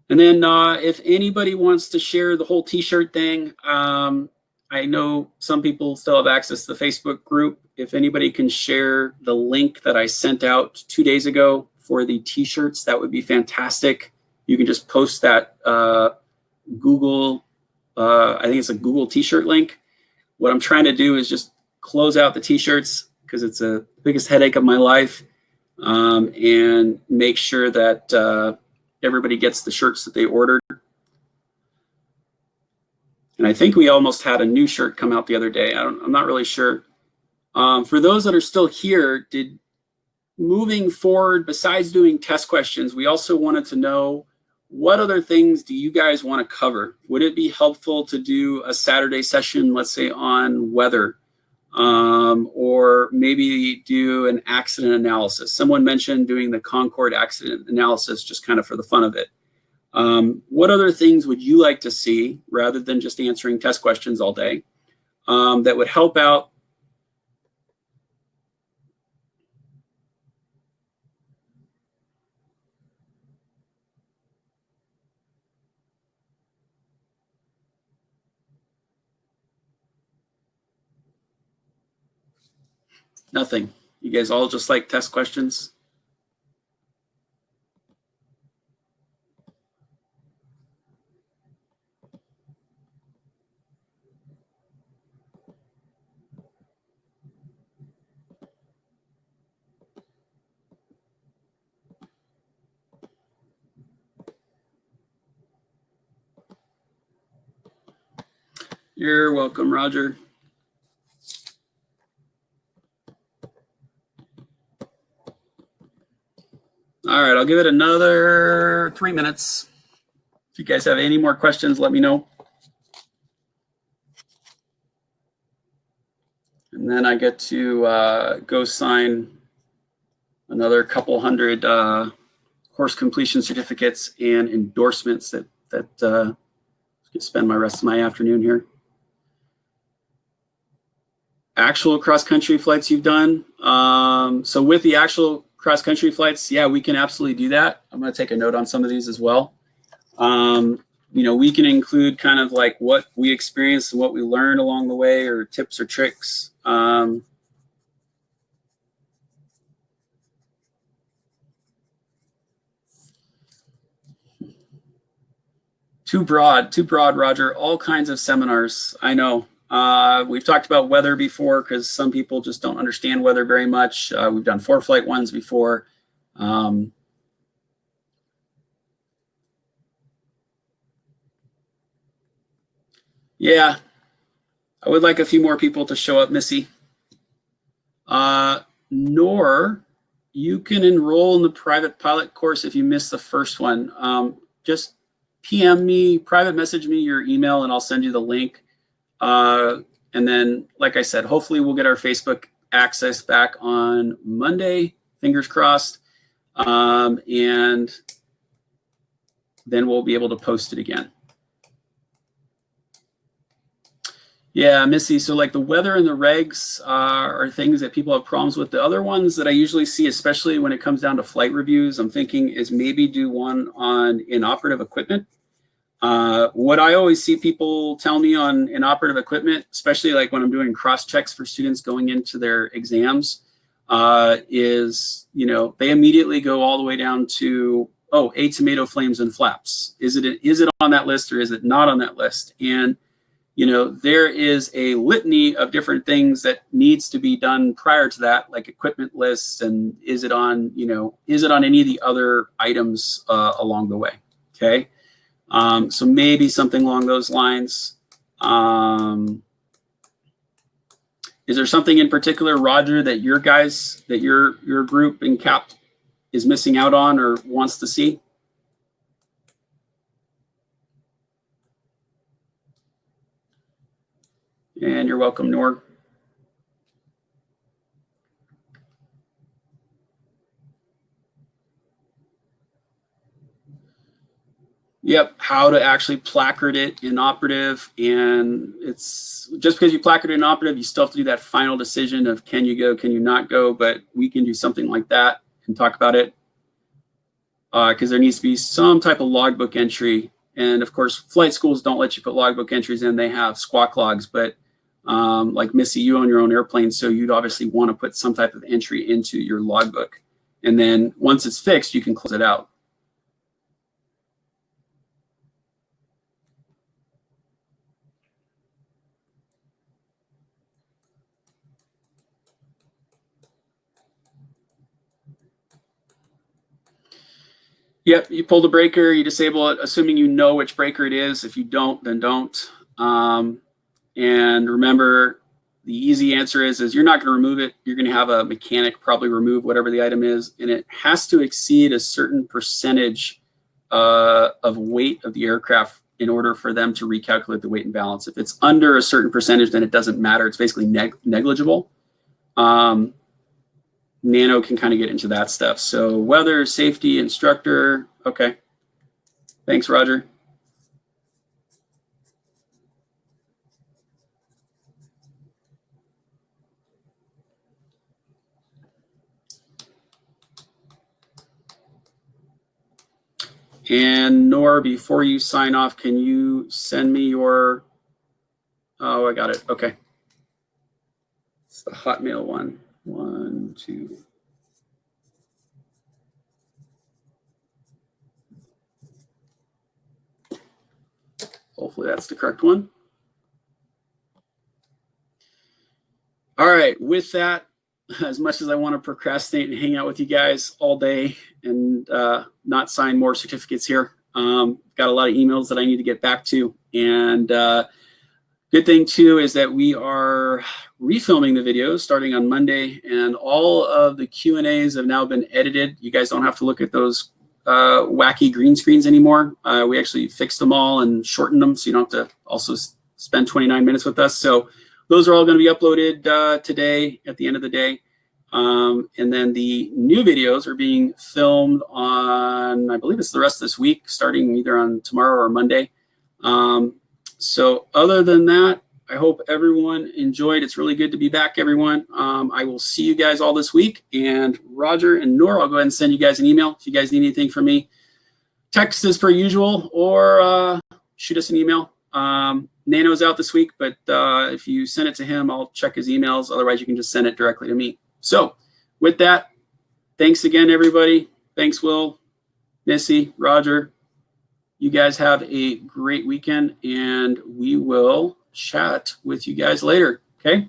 And then if anybody wants to share the whole T-shirt thing, I know some people still have access to the Facebook group. If anybody can share the link that I sent out 2 days ago for the T-shirts, that would be fantastic. You can just post that Google, I think it's a Google T-shirt link. What I'm trying to do is just close out the T-shirts because it's the biggest headache of my life, and make sure that everybody gets the shirts that they ordered. And I think we almost had a new shirt come out the other day. I'm not really sure. For those that are still here, moving forward, besides doing test questions, we also wanted to know what other things do you guys want to cover? Would it be helpful to do a Saturday session, let's say on weather, or maybe do an accident analysis? Someone mentioned doing the Concorde accident analysis just kind of for the fun of it. What other things would you like to see rather than just answering test questions all day that would help out? Nothing. You guys all just like test questions? You're welcome, Roger. All right, I'll give it another 3 minutes. If you guys have any more questions, let me know. And then I get to go sign another couple hundred course completion certificates and endorsements that can spend my rest of my afternoon here. Actual cross-country flights you've done. So with the actual cross-country flights, yeah, we can absolutely do that. I'm going to take a note on some of these as well. we can include kind of like what we experienced and what we learned along the way, or tips or tricks. Too broad, Roger. All kinds of seminars. I know. We've talked about weather before because some people just don't understand weather very much. We've done ForeFlight ones before. Yeah, I would like a few more people to show up, Missy. Nor you can enroll in the private pilot course if you missed the first one. Just PM me, private message me your email, and I'll send you the link. And then, like I said, hopefully we'll get our Facebook access back on Monday, fingers crossed. And then we'll be able to post it again. Yeah, Missy, so like the weather and the regs are things that people have problems with. The other ones that I usually see, especially when it comes down to flight reviews, I'm thinking is maybe do one on inoperative equipment. What I always see people tell me on inoperative equipment, especially like when I'm doing cross checks for students going into their exams, is, they immediately go all the way down to, oh, tomato flames and flaps. Is it on that list or is it not on that list? And there is a litany of different things that needs to be done prior to that, like equipment lists, and is it on any of the other items along the way? Okay, so maybe something along those lines. Is there something in particular, Roger, that your group in CAP is missing out on or wants to see? And you're welcome, Noor. Yep, how to actually placard it inoperative. And it's just because you placard it inoperative, you still have to do that final decision of can you go, can you not go? But we can do something like that and talk about it because there needs to be some type of logbook entry. And of course, flight schools don't let you put logbook entries in. They have squawk logs, but like Missy, you own your own airplane, so you'd obviously want to put some type of entry into your logbook. And then once it's fixed, you can close it out. Yep, you pull the breaker, you disable it, assuming you know which breaker it is. If you don't, then don't. And remember, the easy answer is you're not going to remove it. You're going to have a mechanic probably remove whatever the item is, and it has to exceed a certain percentage of weight of the aircraft in order for them to recalculate the weight and balance. If it's under a certain percentage, then it doesn't matter. It's basically negligible. Nano can kind of get into that stuff. So weather, safety, instructor. Okay. Thanks, Roger. And Nor, before you sign off, can you send me your, oh, I got it. Okay. It's the Hotmail one. 1, 2. Hopefully that's the correct one. All right, with that, as much as I want to procrastinate and hang out with you guys all day and not sign more certificates here, got a lot of emails that I need to get back to. And good thing too is that we are refilming the videos starting on Monday, and all of the Q&As have now been edited. You guys don't have to look at those wacky green screens anymore. We actually fixed them all and shortened them, so you don't have to also spend 29 minutes with us. So those are all going to be uploaded today at the end of the day. And then the new videos are being filmed on, I believe it's the rest of this week, starting either on tomorrow or Monday. So other than that, I hope everyone enjoyed. It's really good to be back, everyone. I will see you guys all this week. And Roger and Nora, I'll go ahead and send you guys an email if you guys need anything from me. Text as per usual, or shoot us an email. Nano's out this week, but if you send it to him, I'll check his emails. Otherwise, you can just send it directly to me. So with that, thanks again, everybody. Thanks, Will, Missy, Roger. You guys have a great weekend, and we will chat with you guys later. Okay?